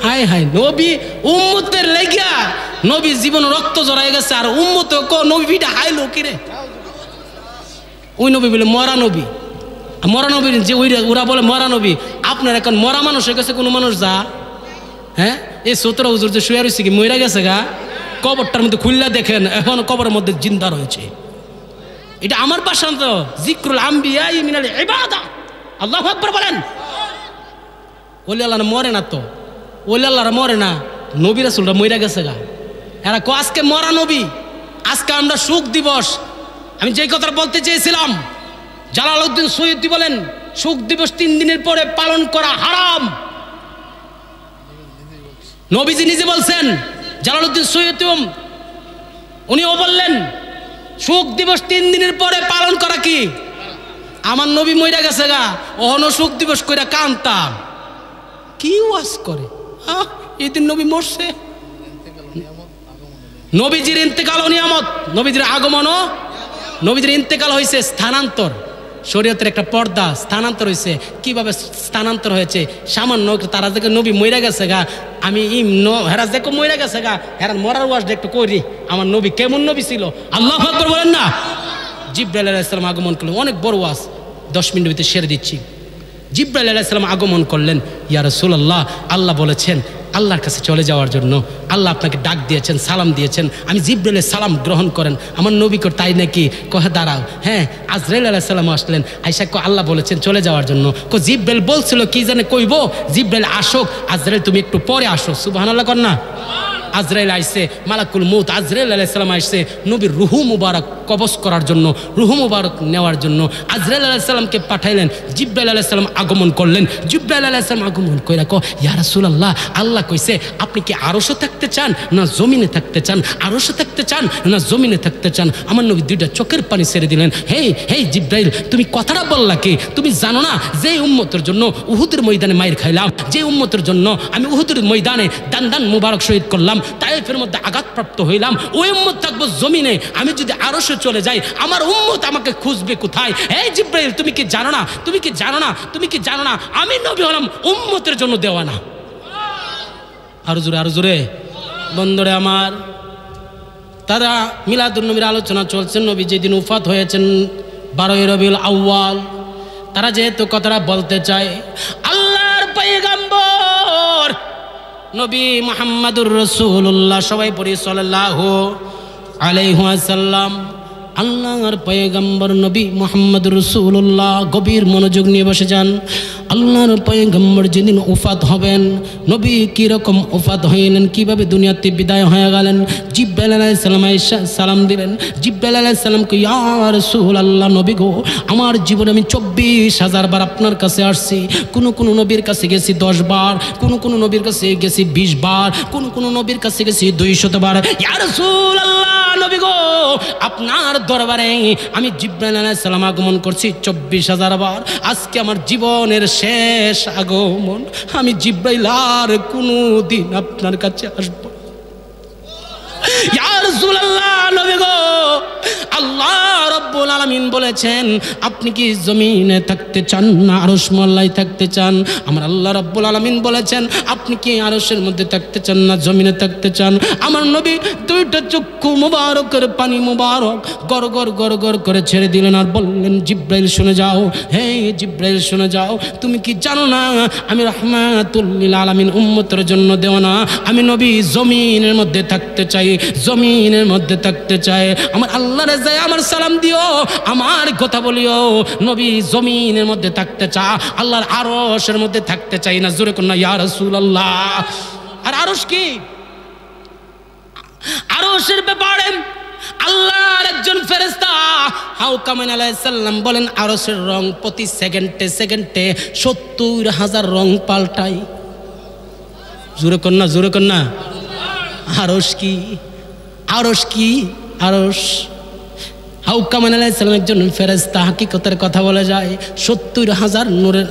হায় হায়, নবী উম্মতের লেগা নবী জীবন রক্ত জড়াই গেছে, আর উম্মত নবী ফিটা খাইলো কিরে? ওই নবী বলে মরা নবী। মরা নবী যে ওরা বলে মরা নবী। আপনার এখন মরা মানুষ হয়ে গেছে কোনো মানুষ যা? হ্যাঁ, এই 17 হুজুর যে শুয়ে রয়েছে কি মইরা গেছে গা? কবরটার মধ্যে খুললা দেখেন, এখন কবরের মধ্যে জিন্দা রয়েছে। এটা আমার ভাষা তো, জিক্রুল আম্বিয়া মিনাল ইবাদা। আল্লাহু আকবার বলেন। ওলি আল্লাহ মরে না তো, ওলি আল্লাহরা মরে না, নবী রাসূলরা মইরা গেছে গা। এরা আজকে মরা নবী, আজকে আমরা সুখ দিবস। আমি যেই কথা বলতে চেয়েছিলাম, জালালউদ্দিন সৈয়দী বলেন সুখ দিবস 3 দিনের পরে পালন করা হারাম। নবীজি নিজে বলছেন, জালালউদ্দিন সৈয়দী উনিও বললেন সুখ দিবস 3 দিনের পরে পালন করা কি? আমার নবী মইরা গেছে গা, অহনো সুখ দিবস কইরা কান্তাম। কি ওয়াজ করে? এই দিন নবী মরছে। নবীজির ইন্তেকাল ও নিয়ামত, নবীজির আগমনও, নবীজির ইন্তেকাল হয়েছে স্থানান্তর, শরীয়তের একটা পর্দা, স্থানান্তর হয়েছে। কিভাবে স্থানান্তর হয়েছে? সামান্য তারা দেখে নবী মইরা গেছে গা, আমি হেরা দেখো মইরা গেছে গা, হেরার মরার ওয়াজটা একটু করি, আমার নবী কেমন নবী ছিল। আল্লাহু আকবার বলেন না। জিবরাইল আলাইহিস সালাম আগমন করলেন, অনেক বড় ওয়াজ, 10 মিনিটের ভিতরে সেরে দিচ্ছি। জিবরাইল আলাইহিস সালাম আগমন করলেন, ইয়া রাসূলুল্লাহ, আল্লাহ বলেছেন আল্লাহর কাছে চলে যাওয়ার জন্য। আল্লাহ আপনাকে ডাক দিয়েছেন, সালাম দিয়েছেন, আমি জিবরাইলের সালাম গ্রহণ করেন। আমার নবী কর তাই নাকি? কহে দাঁড়াও। হ্যাঁ, আজরাইল আলাইহিস সালাম আসলেন, আয়েশা কো আল্লাহ বলেছেন চলে যাওয়ার জন্য। কো জিবরাইল বলছিল কি জানে কইব, জিবরাইল আসুক, আজরাইল তুমি একটু পরে আসো। সুবহানাল্লাহ কর না। আজরাইল আইসে, মালাকুল মউত আজরাইল আলাইহিস সালাম আইসে নবীর রুহু মুবারক কবজ করার জন্য, রুহু মুবারক নেওয়ার জন্য আজরাইল আলাইহিস সালামকে পাঠাইলেন। জিবরাইল আলাইহিস সালাম আগমন করলেন। জিবরাইল আলাইহিস সালাম আগমন কইরা কো ইয়া রাসূলুল্লাহ, আল্লাহ কইছে আপনি কি আরশে থাকতে চান না জমিনে থাকতে চান? আরশে থাকতে চান না জমিনে থাকতে চান? আমার নবী দুইটা চোখের পানি ছেড়ে দিলেন। হে হে জিবরাইল, তুমি কথাটা বললা কি? তুমি জানো না যে উম্মতের জন্য উহুদের ময়দানে মাইর খাইলাম, যে উম্মতের জন্য আমি উহুদের ময়দানে দান মুবারক শহীদ করলাম, তায়েফের মধ্যে আঘাতপ্রাপ্ত হইলাম, ওই উম্মত থাকবো জমিনে। আমি যদি আরশে চলে যাই, আমার উম্মত আমাকে খুঁজবে কোথায়? এই জিবরাইল, তুমি কি জানো না? তুমি কি জানো না? তুমি কি জানো না আমি নবী হলাম উম্মতের জন্য দেওয়ানা? আরো জোরে, আরো জোরে। বন্ধুরে আমার, তারা মিলাদুন নবীর আলোচনা চলছে। নবী যেদিন উফাত হয়েছেন 12 রবিউল আউয়াল, তারা যেহেতু কথাটা বলতে চায়, আল্লাহর পয়গম্বর নবী মুহাম্মদুর রাসূলুল্লাহ, সবাই পড়ি সাল্লাল্লাহু আলাইহি ওয়াসাল্লাম। আল্লাহর পয়গম্বর নবী মুহাম্মদুর রাসূলুল্লাহ গভীর মনোযোগ নিয়ে বসে যান। আল্লাহর পয়গম্বর যেদিন উফাত হবেন, নবী কীরকম উফাত হইলেন, কীভাবে দুনিয়াতে বিদায় হয়ে গেলেন, জিবরাইল আলাইহিস সালাম আয়েশা সালাম দিলেন। জিবরাইল আলাইহিস সালামকে ইয়া রাসূলুল্লাহ, নবী গো, আমার জীবনে আমি 24,000 বার আপনার কাছে আসছি। কোনো নবীর কাছে গেছি 10 বার, কোনো নবীর কাছে গেছি 20 বার, কোনো নবীর কাছে গেছি 200 বার। ইয়া রাসূলুল্লাহ, নবী গো, আপনার দরবারে আমি জিবরাইল আলাইহিস সালাম আগমন করছি 24,000 বার। আজকে আমার জীবনের শেষ আগমন। আমি জিবরাইল আর কোনদিন আপনার কাছে আসবো। ইয়া রাসূলুল্লাহ, নবী গো, আল্লাহ রাব্বুল আলামিন বলেছেন আপনি কি জমিনে থাকতে চান না আরশ মোল্লায় থাকতে চান? আমার আল্লাহ রাব্বুল আলামিন বলেছেন আপনি কি আরশের মধ্যে থাকতে চান না জমিনে থাকতে চান? আমার নবী দুইটা চক্ষু মুবারকের পানি মুবারক গড় গড় গড় গড় করে ছেড়ে দিলেন আর বললেন জিব্রাইল শুনে যাও, হে জিব্রাইল শুনে যাও, তুমি কি জানো না আমি রাহমাতুল লিল আলামিন উম্মতের জন্য দেওয়ানা, আমি নবী জমিনের মধ্যে থাকতে চাই, জমিনের মধ্যে থাকতে চাই। আমার আল্লাহরে যায় আমার সালাম দিও, আমার কথা বলিও, নবী জমিনের মধ্যে থাকতে চা, আল্লাহর আরশের মধ্যে থাকতে চাই না। জোরে কোন না ইয়া রাসূলুল্লাহ। আর আরশ কি? আরশের ব্যাপারে আল্লাহর একজন ফেরেশতা হাউকামান আলাইহিস সালাম বলেন আরশের রং প্রতি সেকেন্ডে সেকেন্ডে ৭০,০০০ রং পাল্টায়। জোরে কোন না, জোরে কোন না। আরশ কি? আরশ কি? আরশ হাউকামান আলাইহিস সালাম একজন ফেরেশতা, হাকিকতের কথা বলে যায় ৭০,০০০ নূরের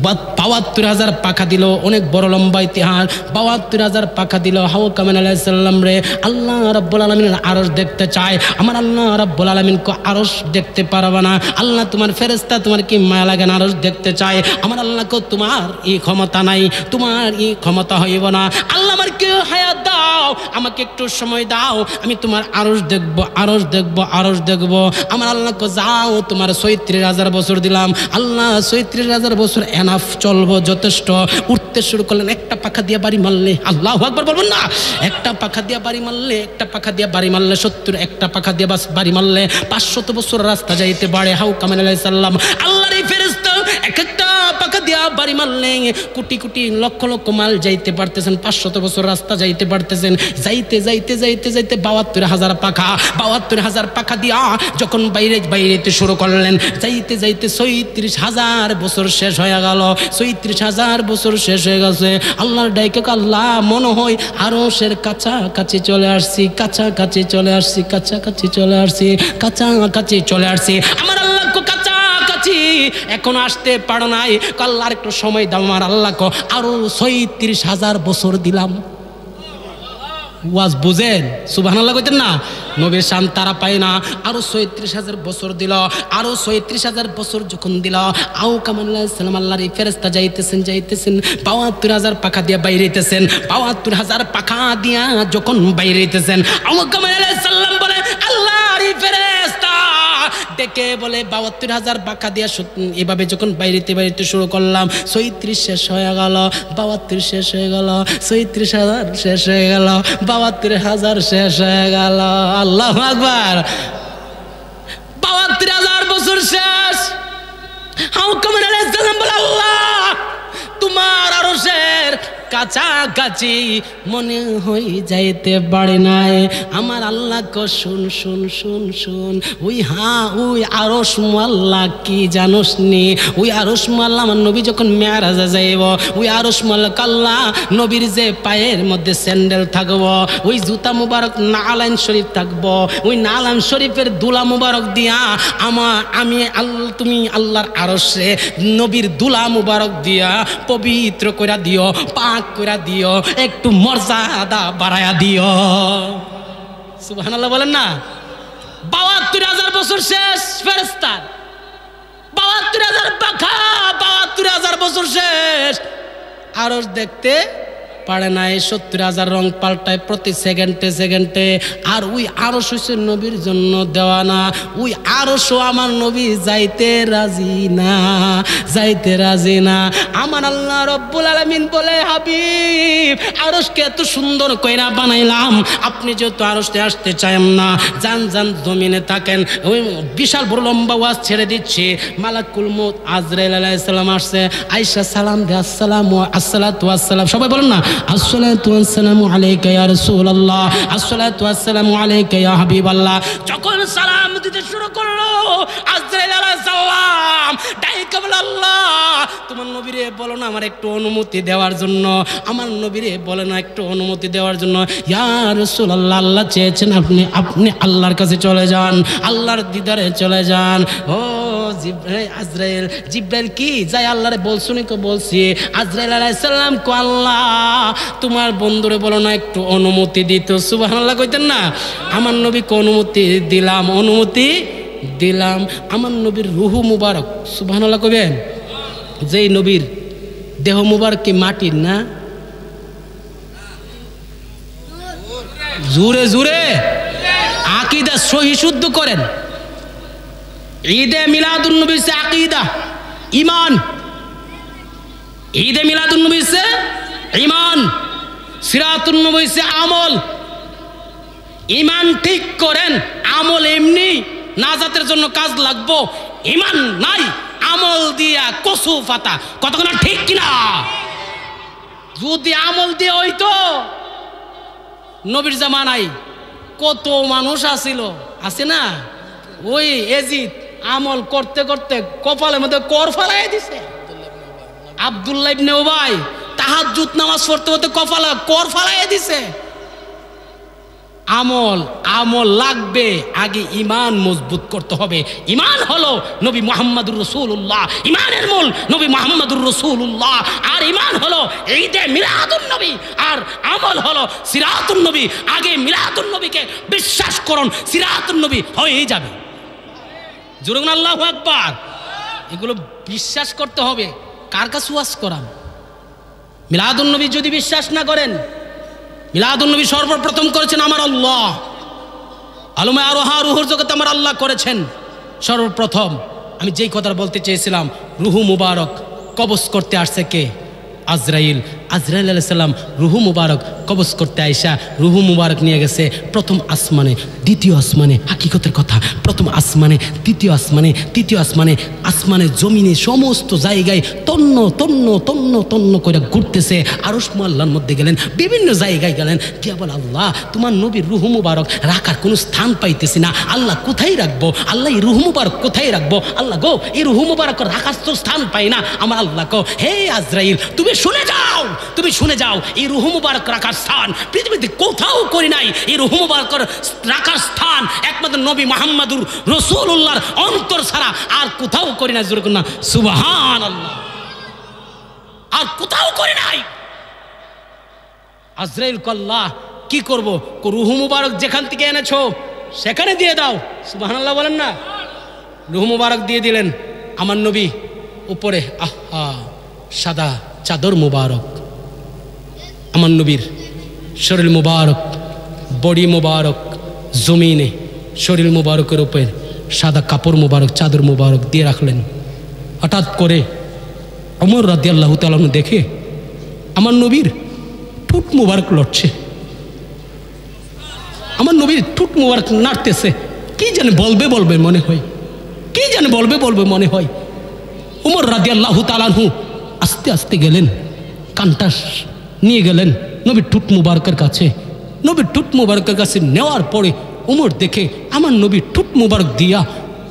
৭২,০০০ পাখা দিল, অনেক বড় লম্বা ইতিহাস। ৭২,০০০ পাখা দিল হাউকামান আলাইহিস সালাম রে। আল্লাহ রাব্বুল আলামিনের আরশ দেখতে চায়। আমার আল্লাহ রাব্বুল আলামিন কো আরশ দেখতে পারবে না। আল্লাহ তোমার ফেরেশতা, তোমার কি মায়া লাগে না আরশ দেখতে চায়? আমার আল্লাহ কো তোমার এই ক্ষমতা নাই, তোমার এই ক্ষমতা হইব না। আল্লাহ আমার কি হায়াত দাও, আমাকে একটু সময় দাও, আমি তোমার আরশ দেখব, আরশ দেখব, আরশ দেখব। আমার আল্লাহ কো যাও, তোমার ৩৬,০০০ বছর দিলাম। আল্লাহ ৩৬,০০০ বছর এনাফ, চলবো, যথেষ্ট। উঠতে শুরু করলেন, একটা পাখা দিয়ে বাড়ি মারলে, আল্লাহু আকবার বলবেন না, একটা পাখা দিয়ে বাড়ি মারলে, একটা পাখা দিয়ে বাড়ি মারলে ৭০, একটা পাখা দিয়ে বাড়ি মারলে ৫০০ বছর রাস্তা যাইতে পারে। হাউকামান আলাইহিস সালাম আল্লাহর এই ফেরেশতা এক একটা পাখা দিয়া বাড়ি মারলে কোটি কোটি লক্ষ লক্ষ মাইল যাইতে পারতেছেন, ৫০০ বছর রাস্তা যাইতে পারতেছেন। যাইতে যাইতে যাইতে যাইতে ৭২,০০০ পাখা, ৭২,০০০ পাখা দিয়া যখন বাইরেতে শুরু করলেন, যাইতে যাইতে ৩৬,০০০ বছর শেষ হয়ে গেল। ৩৬,০০০ বছর শেষ হয়ে গেছে। আল্লাহর ডাইকে আল্লাহ মনে হয় আরশের কাছাকাছি চলে আসছি, কাছাকাছি চলে আসছি, কাছাকাছি চলে আসছি, কাছাকাছি চলে আসছি। আমার আল্লাহ কাছাকাছি এখন আসতে পারো নাই, আল্লাহর একটু সময় দাও। আমার আল্লাহ আরো ৩৬,০০০ বছর দিলাম। ওয়াজ বুঝেন? সুবহানাল্লাহ কইতেন না? নবীর শান তারা পায় না। আরো ৩৬,০০০ বছর দিল, আরো ৩৬,০০০ বছর যখন দিল, হাউকামান আলাইহিস সালাম আল্লাহর এই ফেরেশতা যাইতেছেন ৭২,০০০ পাখা দিয়ে বাইরেতেছেন। ৭২,০০০ পাখা দিয়া যখন বাইরেতেছেন, হাউকামান আলাইহিস সালাম বলে আল্লাহর এই ফেরেশতা ডেকে বলে ৭২,০০০ পাখা দিয়া এভাবে যখন বাইরেতে শুরু করলাম, ৩৬ শেষ হয়ে গেল, ৭২ শেষ হয়ে গেল, ৩৬,০০০ শেষ হয়ে গেল, ৭২,০০০ শেষ হয়ে গেল। আল্লাহু আকবার। ৭২,০০০ বছর শেষ। হাউকামান আলাইহিস সালাম বলে আল্লাহ তোমার আরশের কাছাকাছি মনে হই যাইতে পারে নাই। আমার আল্লাহ কো শুন শুন শুন শুন, ওই ওই আরশ মোল্লা কি জানোস নি? ওই আরশ মোল্লা আমার নবী যখন মেরাজে যাইব, ওই আরশ মোল্লা আল্লাহ নবীর যে পায়ের মধ্যে স্যান্ডেল থাকবো, ওই জুতা মুবারক নালাইন শরীফ থাকবো, ওই নালাইন শরীফের দুলা মুবারক দিয়া আমি আল্লাহ, তুমি আল্লাহর আরশে নবীর দুলা মুবারক দিয়া পবিত্র কইরা দিও, পাক কইরা দিও, একটু মর্যাদা বাড়ায়া দিও। সুবহানাল্লাহ বলেন না? ৭২,০০০ বছর শেষ ফেরেশতার, ৭২,০০০ পাখা, ৭২,০০০ বছর শেষ। আরশ দেখতে পারে নাই। ৭০,০০০ রং পাল্টায় প্রতি সেকেন্ডে সেকেন্ডে। আর ওই আরশ হইছে নবীর জন্য দেওয়া না। ওই আরশও আমার নবী যাইতে রাজি না, যাইতে রাজি না। আমার আল্লাহ রব্বুল আলামিন বলে হাবিব আরশকে এত সুন্দর কইরা বানাইলাম, আপনি যেহেতু আরশে আসতে চান না, যান যান জমিনে থাকেন। ওই বিশাল বড় লম্বা ওয়াজ ছেড়ে দিচ্ছে। মালাকুল মউত আজরাইল আলাইহিস সালাম আসছে, আয়েশা সালাম দে, আসসালাতু ওয়াসসালাম, সবাই বলেন না, আসসালাতু ওয়াসসালামু আলাইকা ইয়া রাসূলুল্লাহ, আসসালাতু ওয়াসসালামু আলাইকা ইয়া হাবিবাল্লাহ। যখন সালাম দিতে শুরু করলো আজরাইল আলাইহিস সালাম ডাইকা বলে আল্লাহ তোমার নবীরে বলো না আমার একটু অনুমতি দেওয়ার জন্য, আমার নবীরে বলে না একটু অনুমতি দেওয়ার জন্য। ইয়া রাসূলুল্লাহ, আল্লাহ চেয়েছেন আপনি আল্লাহর কাছে চলে যান, আল্লাহর দিদারে চলে যান। ও আজরাইল জিব্রাইল কি যাই আল্লাহরে বলছুনি তো বলছি আজরাইল আলাইহিস সালাম কো আল্লাহ তোমার বন্ধুরে বলো না একটু অনুমতি দিত সুবহানাল্লাহ কইতেন না আমার নবীকে অনুমতি দিলাম আমার নবীর রুহু মুবারক সুবহানাল্লাহ কইবেন যেই নবীর দেহ মুবারক কি মাটির না জোরে জোরে আকীদা সহি শুদ্ধ করেন ঈদে মিলাদুন নবী সে আকীদা ঈমান ঈদে মিলাদুন নবী সে ঈমান সিরাতুন নবী সে আমল ঈমান ঠিক করেন আমল এমনি নাজাতের জন্য কাজ লাগবো ঈমান নাই আমল দিয়া কসু পাতা কতক্ষণ ঠিক কিনা যদি আমল দিয়ে হইতো নবীর জামানায় কত মানুষ আছিল আছে না ওই এজিদ আমল করতে করতে কপালের মধ্যে কর ফালাই দিছে আব্দুল্লাহ ইবনে উবাই তাহাজ্জুদ নামাজ পড়তে পড়তে কপালে কর ফালাই দিছে আমল লাগবে আগে ঈমান মজবুত করতে হবে ঈমান হলো নবী মুহাম্মদুর রাসূলুল্লাহ ঈমানের মূল নবী মুহাম্মদুর রাসূলুল্লাহ আর ঈমান হলো ঈদে মিলাদুন নবী আর আমল হলো সিরাতুন নবী আগে মিলাদুন নবীকে বিশ্বাস করুন সিরাতুন নবী হয়েই যাবে জোরে বলুন আল্লাহু আকবার এগুলো বিশ্বাস করতে হবে কার কাছে ওয়াজ করাম মিলাদুন নবী যদি বিশ্বাস না করেন মিলাদুন নবী সর্বপ্রথম করেছেন আমার আল্লাহ আলমে আরোহা রুহুর জগতে আমার আল্লাহ করেছেন সর্বপ্রথম আমি যেই কথা বলতে চেয়েছিলাম রুহু মুবারক কবজ করতে আসছে কে আজরাইল আলাইহিস সালাম রুহু মুবারক কবজ করতে আইসা রুহু মুবারক নিয়ে গেছে প্রথম আসমানে দ্বিতীয় আসমানে হাকিকতের কথা প্রথম আসমানে দ্বিতীয় আসমানে তৃতীয় আসমানে আসমানে জমিনে সমস্ত জায়গায় তন্ন তন্ন তন্ন তন্ন করে ঘুরতেছে আরশ মুআল্লার মধ্যে গেলেন বিভিন্ন জায়গায় গেলেন কে বল আল্লাহ তোমার নবীর রুহু মুবারক রাখার কোনো স্থান পাইতেছি না আল্লাহ কোথায় রাখবো আল্লাহ এই রুহু মুবারক কোথায় রাখবো আল্লাহ গো এই রুহু মুবারক রাখার তো স্থান পাই না আমার আল্লাহ গো হে আজরাইল তুমি শুনে যাও এই রুহু মুবারক রাখার স্থান পৃথিবীতে কোথাও করি নাই এই রুহু মুবারক রাখার স্থান একমাত্র নবী মুহাম্মদুর রাসূলুল্লাহর অন্তর ছাড়া আর কোথাও করি না জোরে না সুবহানাল্লাহ আর কোথাও করি নাই আজরাইল কল্লাহ কি করব রুহু মুবারক যেখান থেকে এনেছো সেখানে দিয়ে দাও সুবহানাল্লাহ বলেন না রুহু মুবারক দিয়ে দিলেন আমার নবী উপরে আহা সাদা চাদর মুবারক আমার নবীর শরীর মুবারক বডি মুবারক জমিনে শরীর মুবারকের উপর সাদা কাপড় মুবারক চাদর মুবারক দিয়ে রাখলেন হঠাৎ করে ওমর রাদিয়াল্লাহু তাআলা দেখে আমার নবীর ঠোঁট মুবারক লড়ছে আমার নবীর ঠোঁট মুবারক নাড়তেছে কি জানে বলবে মনে হয় কি জানে বলবে মনে হয় ওমর রাদিয়াল্লাহু তাআলা আস্তে আস্তে গেলেন কানটা নিয়ে গেলেন নবীর ঠোঁট মুবারকের কাছে নবীর ঠোঁট মুবারকের কাছে নেওয়ার পরে ওমর দেখে আমার নবীর ঠোঁট মুবারক দিয়া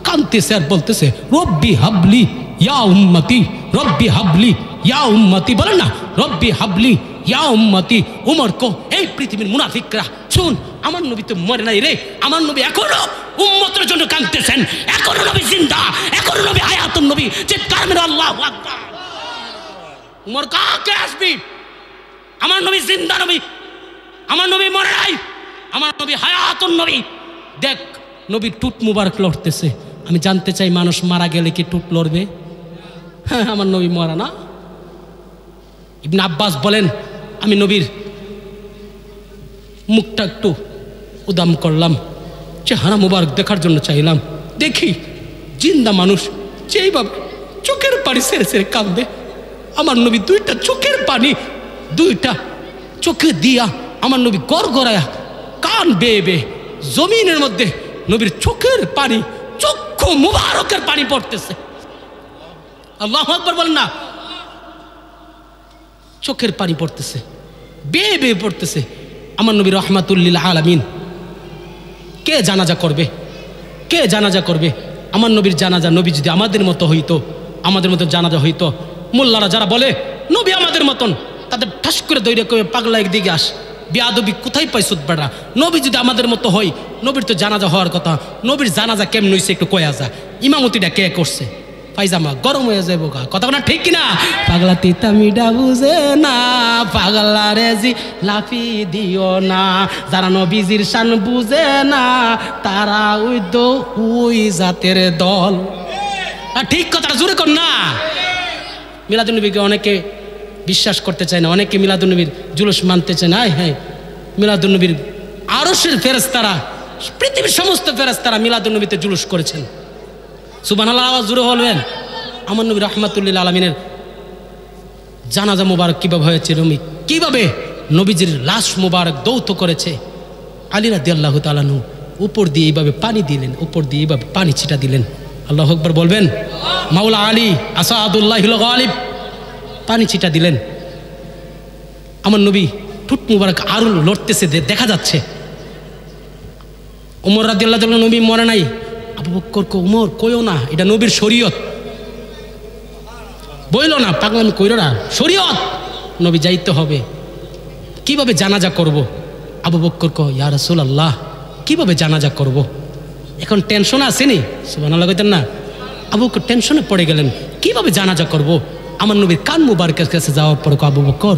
কানতেছে আর বলতেছে রব্বি হাবলি ইয়া উম্মতি রব্বি হাবলি ইয়া উম্মতি বলেন না রব্বি হাবলি ইয়া উম্মতি ওমর কো এই পৃথিবীর মুনাফিকরা শুন আমার নবী তো মরে নাই রে আমার নবী এখনো উম্মতের জন্য কাঁদতেছেন এখনো নবী জিন্দা এখনো নবী হায়াতুন নবী চিৎকার মেরে আল্লাহু আকবার উমর কাকে আসবি আমার নবী জিন্দা নবী আমার নবী মরে নাই আমার নবী হায়াতুন নবী দেখ নবীর ঠোঁট মুবারক লড়তেছে আমি জানতে চাই মানুষ মারা গেলে কি ঠোঁট লড়বে হ্যাঁ আমার নবী মরা না ইবনে আব্বাস বলেন আমি নবীর মুখটা একটু উদাম করলাম চেহারা মুবারক দেখার জন্য চাইলাম দেখি জিন্দা মানুষ যেইভাবে চোখের পানি সেরে সেরে কাঁদবে আমার নবী দুইটা চোখের পানি দুইটা চোখে দিয়া আমার নবী গড়গড়ায়া কান বেয়ে বেয়ে জমিনের মধ্যে নবীর চোখের পানি চক্ষু মুবারকের পানি পড়তেছে আল্লাহু আকবার বলেন না চোখের পানি পড়তেছে বেয়ে বেয়ে পড়তেছে আমার নবী রাহমাতুল লিল আলামিন কে জানাজা করবে আমার নবীর জানাজা নবী যদি আমাদের মতো হইতো আমাদের মতো জানাজা হইতো মোল্লারা যারা বলে নবী আমাদের মতন তাদের ঠাস করে দৌড়ে করে পাগলা একদিকে আস বেয়াদবি কোথায় পাইছত বেড়া নবী যদি আমাদের মতো হয় নবীর তো জানাজা হওয়ার কথা নবীর জানাজা কেমন হইছে একটু কয়া যা ইমামতিটা কে করছে? পায়জামা গরম হয়ে যাবো গা, কথা না ঠিক কিনা? পাগলা তিতা মিডা বুঝে না, পাগলা রেজি লাফি দিও না, যারা নবীজির শান বুঝে না তারা ওই জাতের দল। ঠিক কথা, জোরে কর না। মিলাদুন্নবীকে অনেকে বিশ্বাস করতে চায় না, অনেকে মিলাদুন্নবীর জুলুস মানতে চায় না। হ্যাঁ, মিলাদুন্নবীর আরশের ফেরেশতারা, পৃথিবীর সমস্ত ফেরেশতারা মিলাদুন্নবীতে জুলুস করেছেন। সুবহানাল্লাহ, আওয়াজ জোরে বলবেন। আমার নবী রাহমাতুল্লিল আলামিনের জানাজা মুবারক কিভাবে হয়েছে, কিভাবে নবীজির লাশ মুবারক দৌত করেছে। আলী রাদিয়াল্লাহু তাআলা আনহু উপর দিয়ে এইভাবে পানি দিলেন, উপর দিয়ে এইভাবে পানি ছিটা দিলেন। আল্লাহু আকবার বলবেন। মাওলা আলী আসাদুল্লাহিল গালিব পানি ছিটা দিলেন। আমার নবী ঠোঁট মুবারক আরো লড়তেছে, দেখা যাচ্ছে। ওমর রাদিয়াল্লাহু তাআলা, নবী মরে নাই। আবু বকর কো, ওমর কইও না, এটা নবীর শরীয়ত, বইল না, পাগলামি কইরো না, শরীয়ত, নবী যাইতে হবে। কিভাবে জানাজা করব? আবু বকর কো, ইয়া রাসূলুল্লাহ কিভাবে জানাজা করব? এখন টেনশন আসেনি, সুবহানাল্লাহ কইতেন না। আবু বকর টেনশনে পড়ে গেলেন, কিভাবে জানাজা করব? আমার নবীর কান মুবারকের কাছে যাওয়ার পর আবু বকর,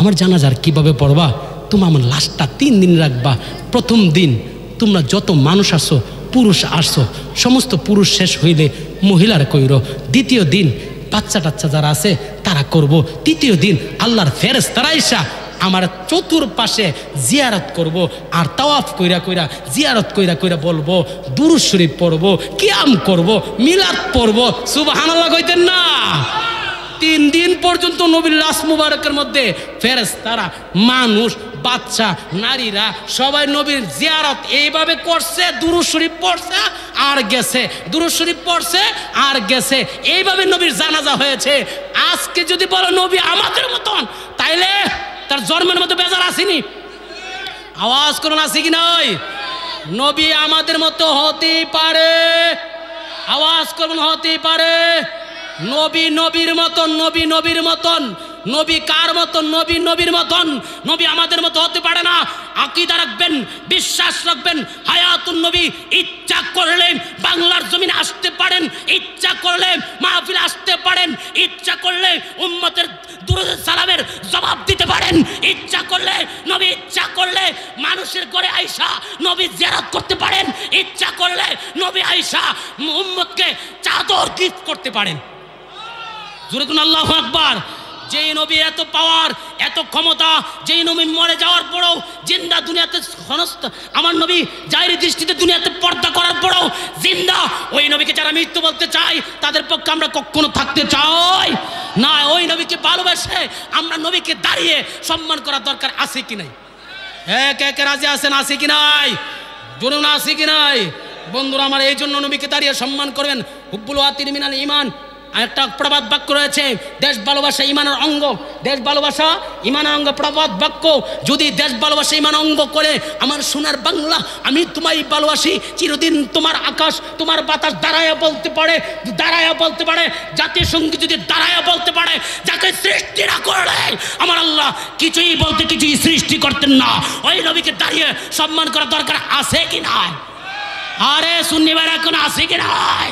আমার জানাজার কিভাবে পড়বা? তুমি আমার লাশটা 3 দিন রাখবা। প্রথম দিন তোমরা যত মানুষ আসো, পুরুষ আসো, সমস্ত পুরুষ শেষ হইলে মহিলার কইরো। দ্বিতীয় দিন বাচ্চা টাচ্চা যারা আছে তারা করব। তৃতীয় দিন আল্লাহর ফেরেশতারা আইসা আমার চতুর্পাশে জিয়ারত করব, আর তাওয়াফ কইরা কইরা জিয়ারত কইরা কইরা বলবো, দুরূদ শরীফ পড়ব, কিয়াম করব, মিলাদ পড়ব। সুবহানাল্লাহ কইতেন না? 3 দিন পর্যন্ত নবীর লাশ মুবারকের মধ্যে ফেরেশতারা, মানুষ, বাচ্চা, নারীরা সবাই নবীর জিয়ারত এইভাবে করছে, দুরূদ শরীফ পড়ছে আর গেছে, দুরূদ শরীফ পড়ছে আর গেছে। এইভাবে নবীর জানাজা হয়েছে। আজকে যদি বলো নবী আমাদের মতন, তাইলে তার জন্মের মতো বেজার আসেনি? আওয়াজ করুন, আছে কি নাই? নবী আমাদের মতো হতে পারে, আওয়াজ করুন, হতে পারে। নবী নবীর মতন, নবী নবীর মতন। নবী কার মতন? নবী নবীর মতন। নবী আমাদের মতো হতে পারে না। আকীদা রাখবেন, বিশ্বাস রাখবেন। হায়াতুন নবী ইচ্ছা করলে বাংলার জমিনে আসতে পারেন, ইচ্ছা করলে মাহফিলে আসতে পারেন, ইচ্ছা করলে উম্মতের দুরূদ সালামের জবাব দিতে পারেন, ইচ্ছা করলে নবী, ইচ্ছা করলে মানুষের ঘরে আইসা নবী জিয়ারত করতে পারেন, ইচ্ছা করলে নবী আইসা উম্মতকে চাদর গিফট করতে পারেন। জোরে কোন আল্লাহু আকবার। যেই নবী এত পাওয়ার, এত ক্ষমতা, যেই নবী মরে যাওয়ার পরেও জিন্দা দুনিয়াতে সমস্ত, আমার নবী জাহিরি দৃষ্টিতে দুনিয়াতে পর্দা করার পরেও জিন্দা, ওই নবীকে যারা মৃত্যু বলতে চাই তাদের পক্ষে আমরা কখনো থাকতে চাই না। ওই নবীকে ভালোবেসে আমরা নবীকে দাঁড়িয়ে সম্মান করার দরকার আছে কি নাই? কে কে রাজি আছেন? আছে কি নাই? জরুন, আছে কি নাই? বন্ধুরা আমার, এই জন্য নবীকে দাঁড়িয়ে সম্মান করবেন। হুব্বুল ওয়াতিন মিনাল ঈমান। একটা প্রবাদ বাক্য রয়েছে, দেশ ভালোবাসা ইমানের অঙ্গ। দেশ ভালোবাসা ইমানের অঙ্গ, প্রবাদ বাক্য। যদি দেশ ভালোবাসা ইমান অঙ্গ করে, আমার সোনার বাংলা, আমি তোমায় ভালোবাসি, চিরদিন তোমার আকাশ, তোমার বাতাস দাঁড়ায়া বলতে পারে, দাঁড়ায়া বলতে পারে, জাতীয় সঙ্গীত যদি দাঁড়ায়া বলতে পারে, যাকে সৃষ্টি না করলে আমার আল্লাহ কিছুই বলতে, কিছুই সৃষ্টি করতেন না। ওই নবীকে দাঁড়িয়ে সম্মান করার দরকার আছে কি নাই? আরে সুন্নি ভাইরা, এখন আছে কি নাই?